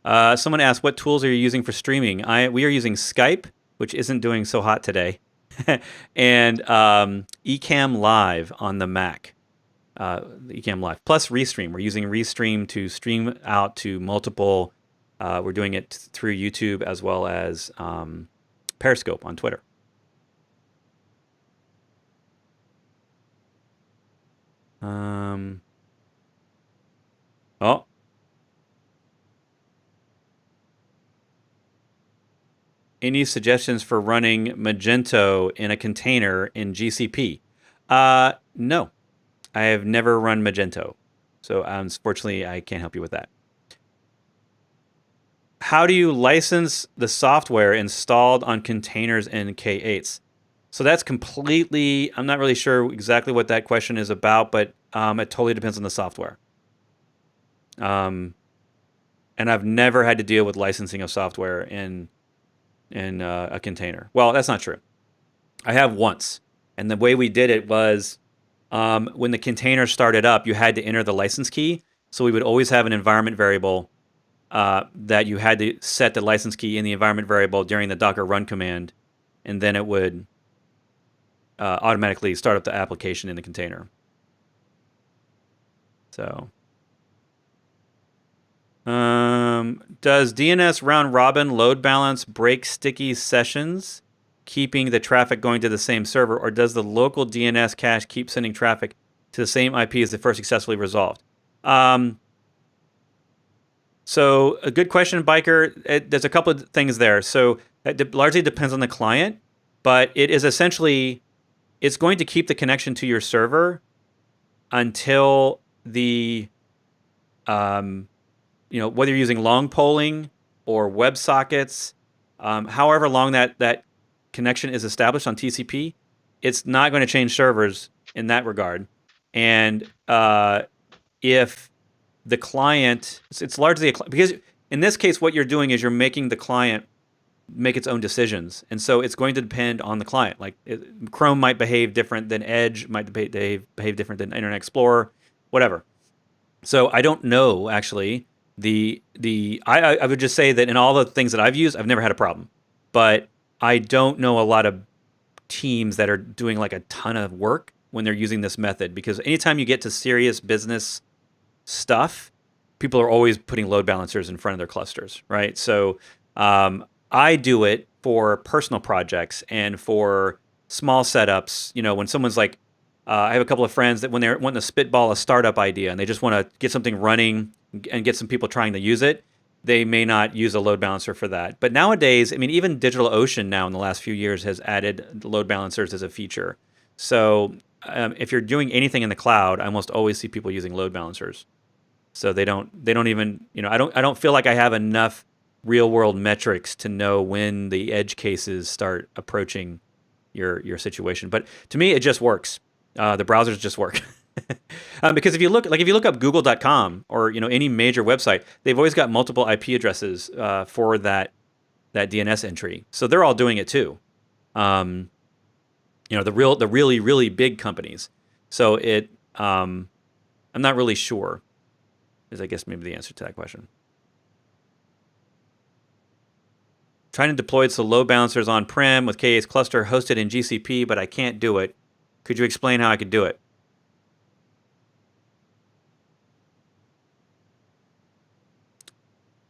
Someone asked, what tools are you using for streaming? We are using Skype, which isn't doing so hot today, and Ecamm Live on the Mac. Ecamm Live plus Restream. We're using Restream to stream out to multiple. We're doing it through YouTube as well as Periscope on Twitter. Any suggestions for running Magento in a container in GCP? No. I have never run Magento. So unfortunately, I can't help you with that. How do you license the software installed on containers in K8s? So that's completely, I'm not really sure exactly what that question is about, but it totally depends on the software. And I've never had to deal with licensing of software in a container. Well, that's not true. I have once. And the way we did it was when the container started up, you had to enter the license key. So we would always have an environment variable that you had to set the license key in the environment variable during the Docker run command. And then it would automatically start up the application in the container. So, does DNS Round Robin load balance break sticky sessions, keeping the traffic going to the same server, or does the local DNS cache keep sending traffic to the same IP as the first successfully resolved? So a good question, Biker. There's a couple of things there. So it largely depends on the client, but it is essentially, it's going to keep the connection to your server until the, whether you're using long polling or WebSockets, however long that connection is established on TCP, it's not going to change servers in that regard. And if the client, it's largely because in this case, what you're doing is you're making the client make its own decisions, and so it's going to depend on the client. Like Chrome might behave different than Edge, might behave different than Internet Explorer, whatever. So I don't know actually. I would just say that in all the things that I've used, I've never had a problem. But I don't know a lot of teams that are doing like a ton of work when they're using this method, because anytime you get to serious business stuff, people are always putting load balancers in front of their clusters, right? So I do it for personal projects and for small setups. You know, when someone's like, I have a couple of friends that when they're wanting to spitball a startup idea and they just want to get something running and get some people trying to use it, they may not use a load balancer for that. But nowadays, I mean, even DigitalOcean now in the last few years has added load balancers as a feature. So if you're doing anything in the cloud, I almost always see people using load balancers. So they don't even, I don't feel like I have enough real world metrics to know when the edge cases start approaching your situation. But to me, it just works. The browsers just work. Because if you look up google.com or any major website, they've always got multiple IP addresses for that DNS entry. So they're all doing it too. The really really big companies. So I'm not really sure. Is I guess maybe the answer to that question. Trying to deploy some load balancers on-prem with K8's cluster hosted in GCP, but I can't do it. Could you explain how I could do it?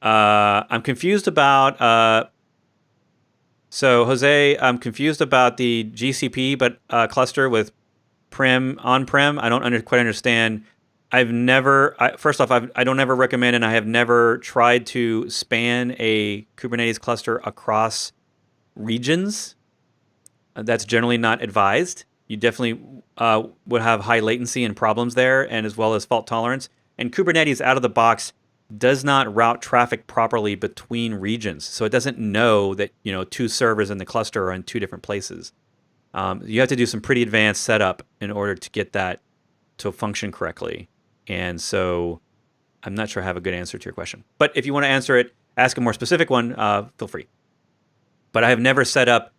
I'm confused about. So Jose, I'm confused about the GCP but cluster with on-prem. I don't quite understand. First off, I don't ever recommend, and I have never tried to span a Kubernetes cluster across regions. That's generally not advised. You definitely would have high latency and problems there, and as well as fault tolerance. And Kubernetes out of the box does not route traffic properly between regions, so it doesn't know that two servers in the cluster are in two different places. You have to do some pretty advanced setup in order to get that to function correctly. And so I'm not sure I have a good answer to your question. But if you want to answer it, ask a more specific one, feel free. But I have never set up,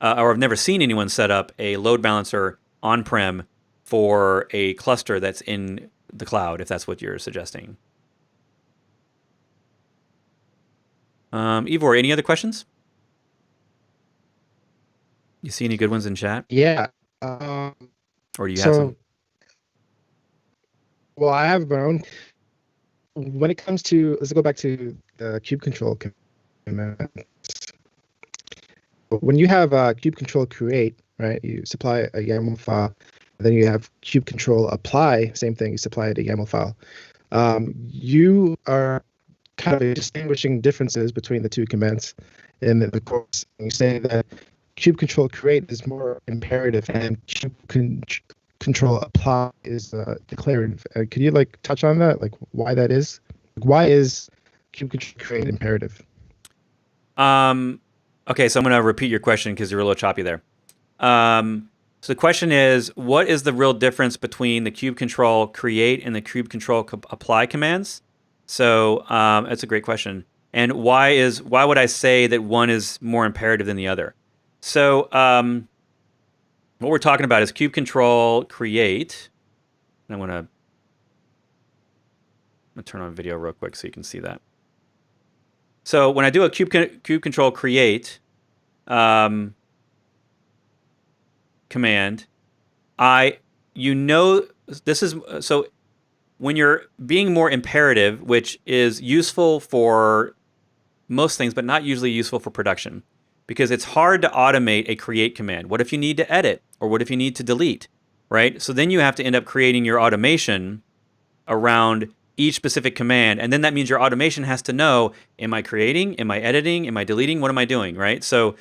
or I've never seen anyone set up a load balancer on-prem for a cluster that's in the cloud, if that's what you're suggesting. Ivor, any other questions? You see any good ones in chat? Yeah. Or do you have some? Well, I have my own. When it comes to, let's go back to the kube control commands. When you have kube control create, right? You supply a YAML file, then you have kube control apply. Same thing. You supply it a YAML file. You are kind of distinguishing differences between the two commands in the course. You say that kube control create is more imperative, and kube control apply is declarative. Could you touch on that, why that is? Why is kube control create imperative? Okay, so I'm going to repeat your question because you're a little choppy there. So the question is, what is the real difference between the kube control create and the kube control apply commands? So that's a great question. And why would I say that one is more imperative than the other? So what we're talking about is kube control create. I'm going to turn on video real quick so you can see that. So when I do a kube control create command, this is so when you're being more imperative, which is useful for most things, but not usually useful for production, because it's hard to automate a create command. What if you need to edit, or what if you need to delete, right? So then you have to end up creating your automation around each specific command, and then that means your automation has to know, am I creating, am I editing, am I deleting, what am I doing, right? So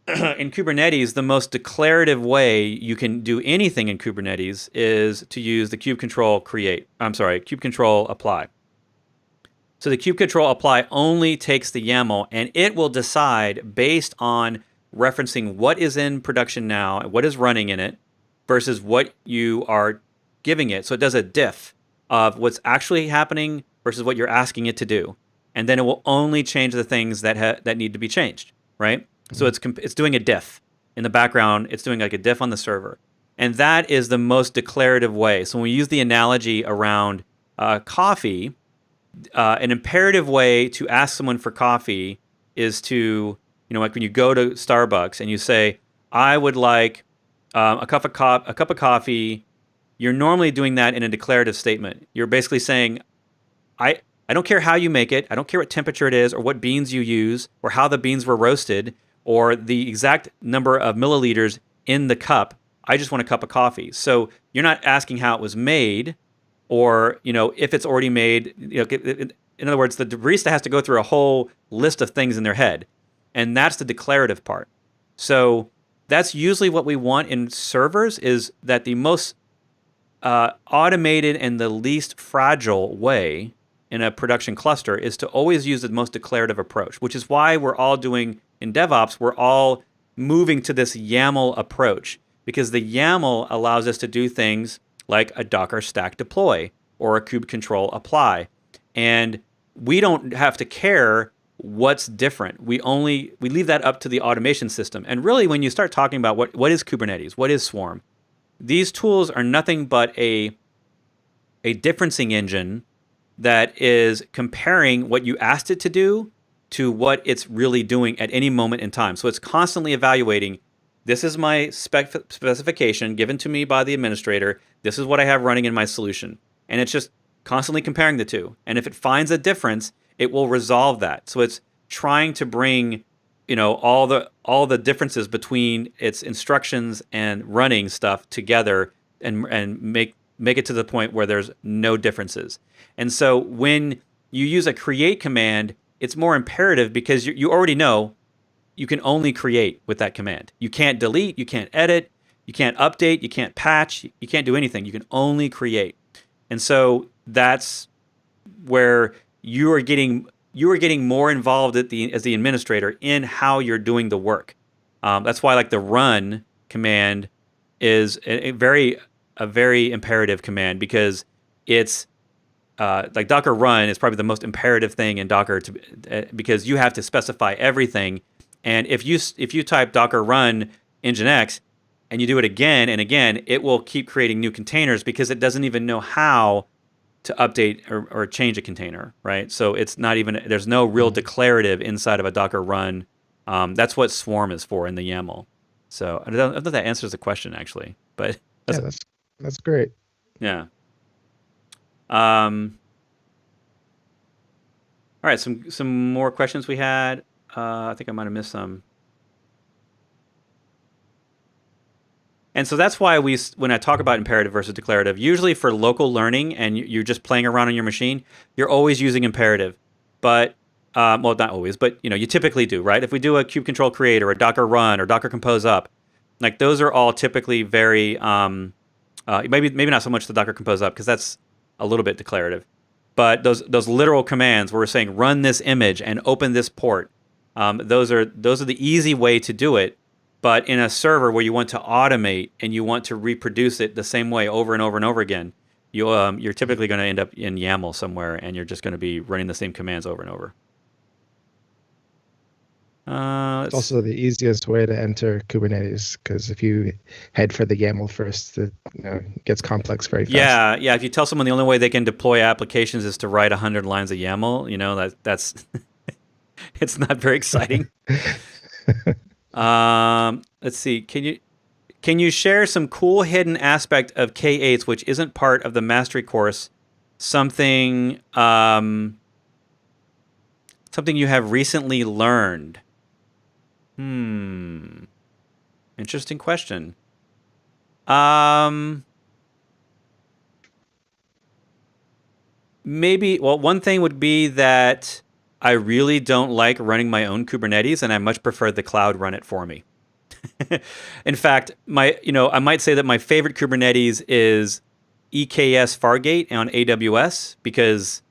in Kubernetes, the most declarative way you can do anything in Kubernetes is to use the kube control apply. So the kube control apply only takes the YAML, and it will decide based on referencing what is in production now, what is running in it, versus what you are giving it. So it does a diff of what's actually happening versus what you're asking it to do, and then it will only change the things that need to be changed, right? So it's doing a diff in the background. It's doing like a diff on the server, and that is the most declarative way. So when we use the analogy around coffee, an imperative way to ask someone for coffee is to, like when you go to Starbucks and you say, I would like a cup of coffee. You're normally doing that in a declarative statement. You're basically saying, I don't care how you make it. I don't care what temperature it is or what beans you use or how the beans were roasted or the exact number of milliliters in the cup. I just want a cup of coffee. So you're not asking how it was made or, if it's already made. In other words, the barista has to go through a whole list of things in their head. And that's the declarative part. So that's usually what we want in servers, is that the most automated and the least fragile way in a production cluster is to always use the most declarative approach, which is why we're all doing in DevOps, we're all moving to this YAML approach, because the YAML allows us to do things like a Docker stack deploy or a kube control apply. And we don't have to care what's different. We leave that up to the automation system. And really, when you start talking about what is Kubernetes, what is Swarm, these tools are nothing but a differencing engine that is comparing what you asked it to do to what it's really doing at any moment in time. So it's constantly evaluating, this is my specification given to me by the administrator, this is what I have running in my solution. And it's just constantly comparing the two. And if it finds a difference, it will resolve that. So it's trying to bring, all the differences between its instructions and running stuff together and make it to the point where there's no differences. And so when you use a create command, it's more imperative because you already know you can only create with that command. You can't delete, you can't edit, you can't update, you can't patch, you can't do anything. You can only create. And so that's where you are getting more involved as the administrator in how you're doing the work. That's why like the run command is a very imperative command, because it's like Docker run is probably the most imperative thing in Docker because you have to specify everything. And if you type Docker run nginx and you do it again and again, it will keep creating new containers because it doesn't even know how to update or change a container, right? So it's not even, there's no real declarative inside of a Docker run. That's what Swarm is for in the YAML. So I don't know if that answers the question actually, but that's great. Yeah. All right, some more questions we had. I think I might have missed some. And so that's why when I talk about imperative versus declarative, usually for local learning and you're just playing around on your machine, you're always using imperative. But, well, not always, but you typically do, right? If we do a kube control create or a Docker run or Docker compose up, like those are all typically very, maybe not so much the Docker compose up because that's a little bit declarative. But those literal commands where we're saying run this image and open this port, those are the easy way to do it. But in a server where you want to automate and you want to reproduce it the same way over and over and over again, you're typically going to end up in YAML somewhere, and you're just going to be running the same commands over and over. It's also the easiest way to enter Kubernetes, because if you head for the YAML first, it gets complex very fast. Yeah. If you tell someone the only way they can deploy applications is to write 100 lines of YAML, that's it's not very exciting. Let's see. Can you share some cool hidden aspect of K8s which isn't part of the mastery course? Something you have recently learned. Interesting question. Maybe, well, one thing would be that I really don't like running my own Kubernetes, and I much prefer the cloud run it for me. In fact, I might say that my favorite Kubernetes is EKS Fargate on AWS, because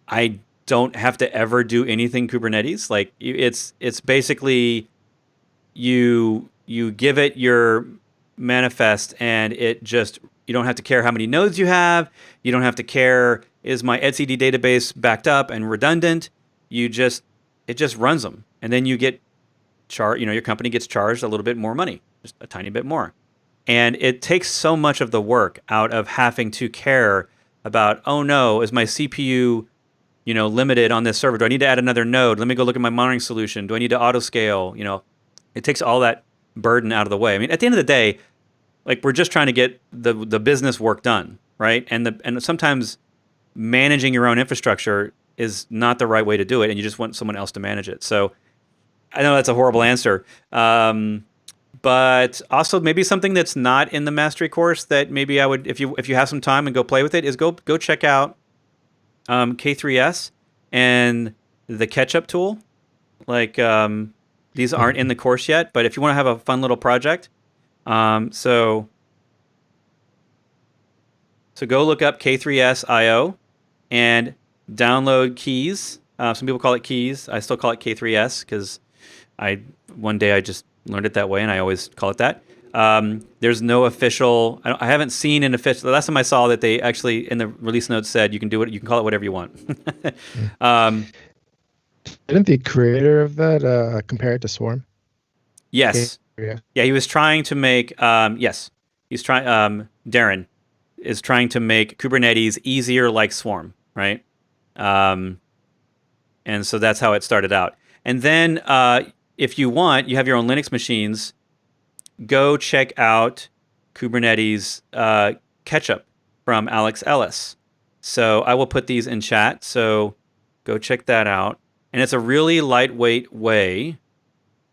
I don't have to ever do anything Kubernetes. Like it's basically you give it your manifest, and it just, you don't have to care how many nodes you have. You don't have to care, is my etcd database backed up and redundant? It just runs them, and then you get your company gets charged a little bit more money, just a tiny bit more. And it takes so much of the work out of having to care about, oh no, is my CPU, limited on this server? Do I need to add another node? Let me go look at my monitoring solution. Do I need to auto scale? It takes all that burden out of the way. I mean, at the end of the day, like we're just trying to get the business work done, right? And sometimes managing your own infrastructure is not the right way to do it, and you just want someone else to manage it. So I know that's a horrible answer, but also maybe something that's not in the mastery course that maybe I would, if you have some time and go play with it, is go check out K3S and the Ketchup tool. Like these aren't in the course yet, but if you want to have a fun little project, so go look up K3S.io and download keys. Some people call it keys. I still call it K3S because one day I just learned it that way, and I always call it that. There's no official. I haven't seen an official. The last time I saw that they actually in the release notes said you can do it. You can call it whatever you want. Didn't the creator of that compare it to Swarm? Yes. Yeah. Yeah, he was trying to make. Yes, he's trying. Darren is trying to make Kubernetes easier like Swarm, right? And so that's how it started out. And then if you want, you have your own Linux machines, go check out Kubernetes Ketchup from Alex Ellis. So I will put these in chat. So go check that out. And it's a really lightweight way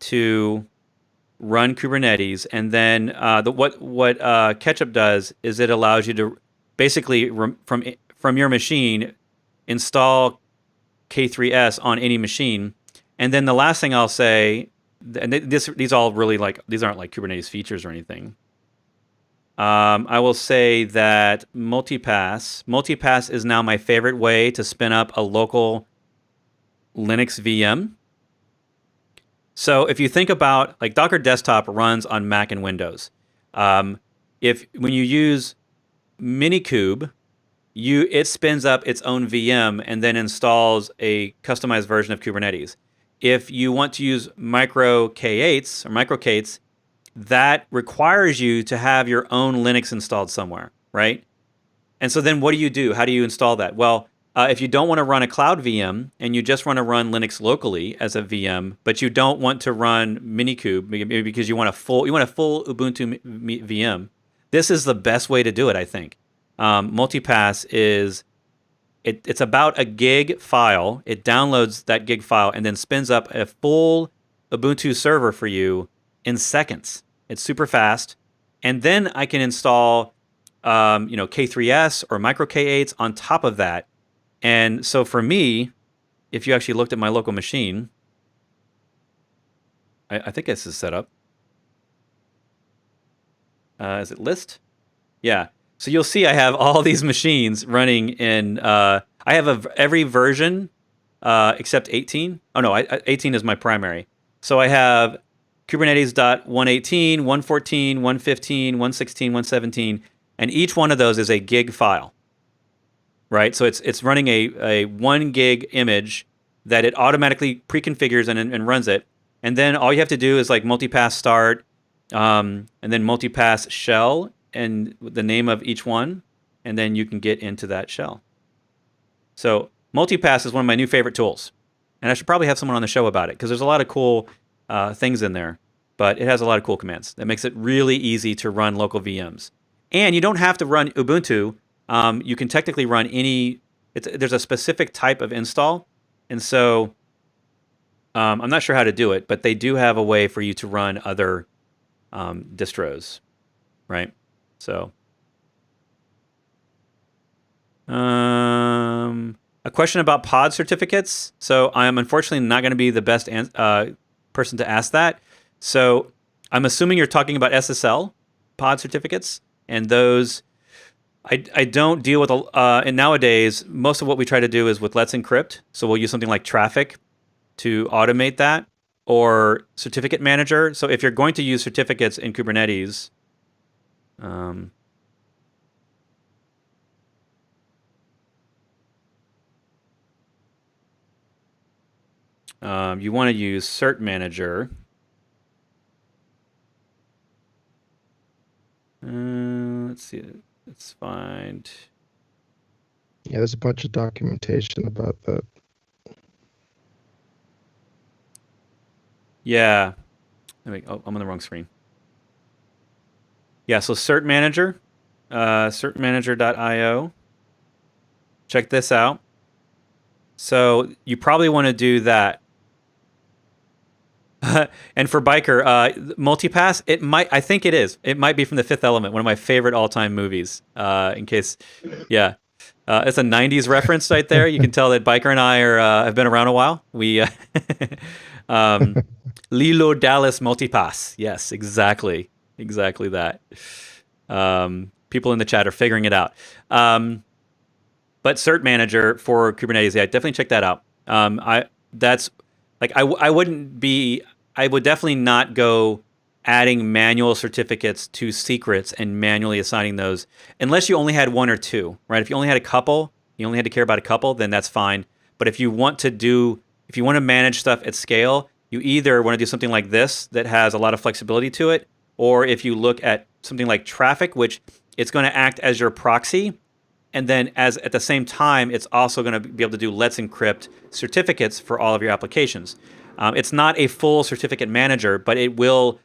to run Kubernetes. And then what Ketchup does is it allows you to basically from your machine install K3S on any machine. And then the last thing I'll say, and these all really these aren't like Kubernetes features or anything. I will say that multipass is now my favorite way to spin up a local Linux VM. So if you think about like Docker Desktop runs on Mac and Windows, when you use Minikube, it spins up its own VM and then installs a customized version of Kubernetes. If you want to use micro K8s, that requires you to have your own Linux installed somewhere, right? And so then what do you do? How do you install that? Well, if you don't want to run a cloud VM and you just want to run Linux locally as a VM, but you don't want to run Minikube because you want a full Ubuntu VM, this is the best way to do it, I think. Multipass is it's about a gig file. It downloads that gig file and then spins up a full Ubuntu server for you in seconds. It's super fast, and then I can install K3S or micro K8s on top of that. And so for me, if you actually looked at my local machine, I think this is set up. Is it list? Yeah. So you'll see I have all these machines running in. I have every version except 18. Oh no, 18 is my primary. So I have Kubernetes.118, 114, 115, 116, 117, and each one of those is a gig file. Right? So it's running a 1 gig image that it automatically pre-configures and runs it. And then all you have to do is like multipass start, and then multipass shell and the name of each one, and then you can get into that shell. So multipass is one of my new favorite tools. And I should probably have someone on the show about it because there's a lot of cool things in there, but it has a lot of cool commands. That makes it really easy to run local VMs. And you don't have to run Ubuntu. You can technically run there's a specific type of install. And so I'm not sure how to do it, but they do have a way for you to run other distros, right? So a question about pod certificates. So I'm unfortunately not going to be the best person to ask that. So I'm assuming you're talking about SSL pod certificates, and those I don't deal with. And nowadays, most of what we try to do is with Let's Encrypt. So we'll use something like Traffic to automate that, or Certificate Manager. So if you're going to use certificates in Kubernetes, you want to use Cert Manager. Let's see. Let's find. Yeah, there's a bunch of documentation about that. Yeah. Oh, I'm on the wrong screen. Yeah, so Cert Manager, certmanager.io. Check this out. So you probably want to do that. And for Biker, Multipass, I think it is. It might be from The Fifth Element, one of my favorite all-time movies. In case, yeah. It's a 90s reference right there. You can tell that Biker and I have been around a while. Um, Lilo Dallas Multipass. Yes, exactly. Exactly that. People in the chat are figuring it out. But Cert Manager for Kubernetes, yeah, definitely check that out. That's like I wouldn't be. I would definitely not go adding manual certificates to secrets and manually assigning those unless you only had one or two, right? If you only had a couple, you only had to care about a couple, then that's fine. But if you want to manage stuff at scale, you either want to do something like this that has a lot of flexibility to it, or if you look at something like Traffic, which it's going to act as your proxy, and then as at the same time, it's also going to be able to do Let's Encrypt certificates for all of your applications. It's not a full certificate manager, but it will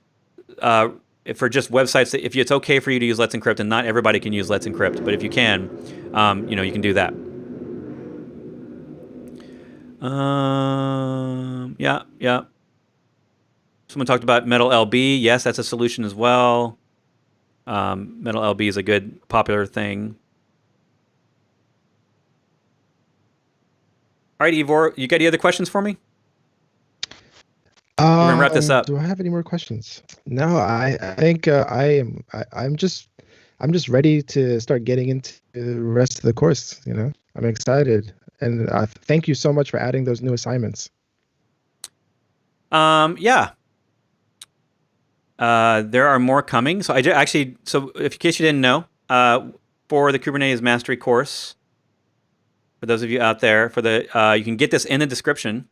for just websites. If it's okay for you to use Let's Encrypt, and not everybody can use Let's Encrypt, but if you can, you can do that. Yeah. Someone talked about Metal LB. Yes, that's a solution as well. Metal LB is a good popular thing. All right, Ivor, you got any other questions for me? We're gonna wrap this up. Do I have any more questions? No, I think I'm just ready to start getting into the rest of the course. I'm excited, and thank you so much for adding those new assignments. Yeah. There are more coming. So in case you didn't know, for the Kubernetes Mastery course, for those of you out there, you can get this in the description.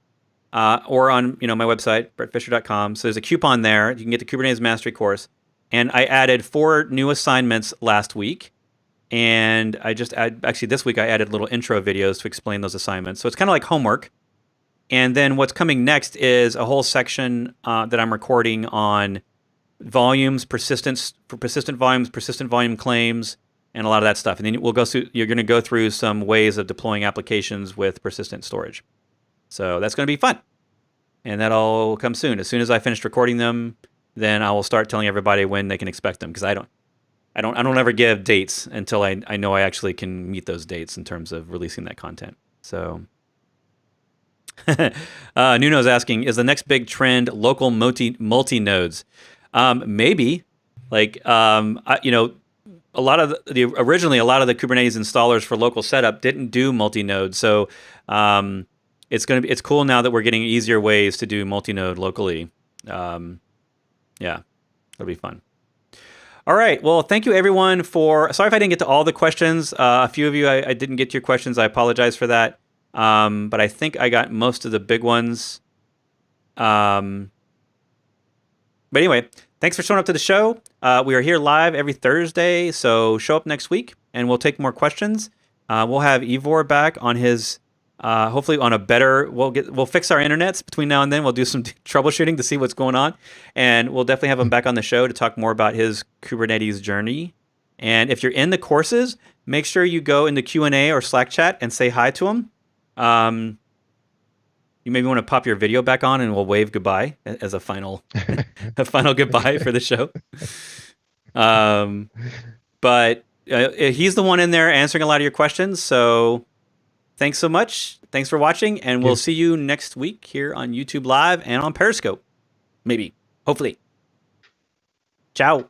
Or on my website, bretfisher.com. So there's a coupon there. You can get the Kubernetes Mastery course. And I added 4 new assignments last week. And this week I added little intro videos to explain those assignments. So it's kind of like homework. And then what's coming next is a whole section that I'm recording on volumes, persistent volumes, persistent volume claims, and a lot of that stuff. And then you're going to go through some ways of deploying applications with persistent storage. So that's going to be fun. And that'll come soon. As soon as I finish recording them, then I will start telling everybody when they can expect them, because I don't ever give dates until I know I actually can meet those dates in terms of releasing that content. So Nuno's asking, is the next big trend local multi-nodes? Maybe. Originally a lot of the Kubernetes installers for local setup didn't do multi-node. So it's cool now that we're getting easier ways to do multi-node locally. Yeah, it'll be fun. All right. Well, thank you everyone sorry if I didn't get to all the questions. A few of you, I didn't get to your questions. I apologize for that. But I think I got most of the big ones. But anyway, thanks for showing up to the show. We are here live every Thursday, so show up next week and we'll take more questions. We'll have Ivor back on his, hopefully on a better, we'll fix our internets between now and then. We'll do some troubleshooting to see what's going on. And we'll definitely have him back on the show to talk more about his Kubernetes journey. And if you're in the courses, make sure you go in the Q&A or Slack chat and say hi to him. You maybe want to pop your video back on and we'll wave goodbye as a final goodbye for the show. But he's the one in there answering a lot of your questions. So thanks so much. Thanks for watching. And we'll see you next week here on YouTube Live and on Periscope. Maybe. Hopefully. Ciao.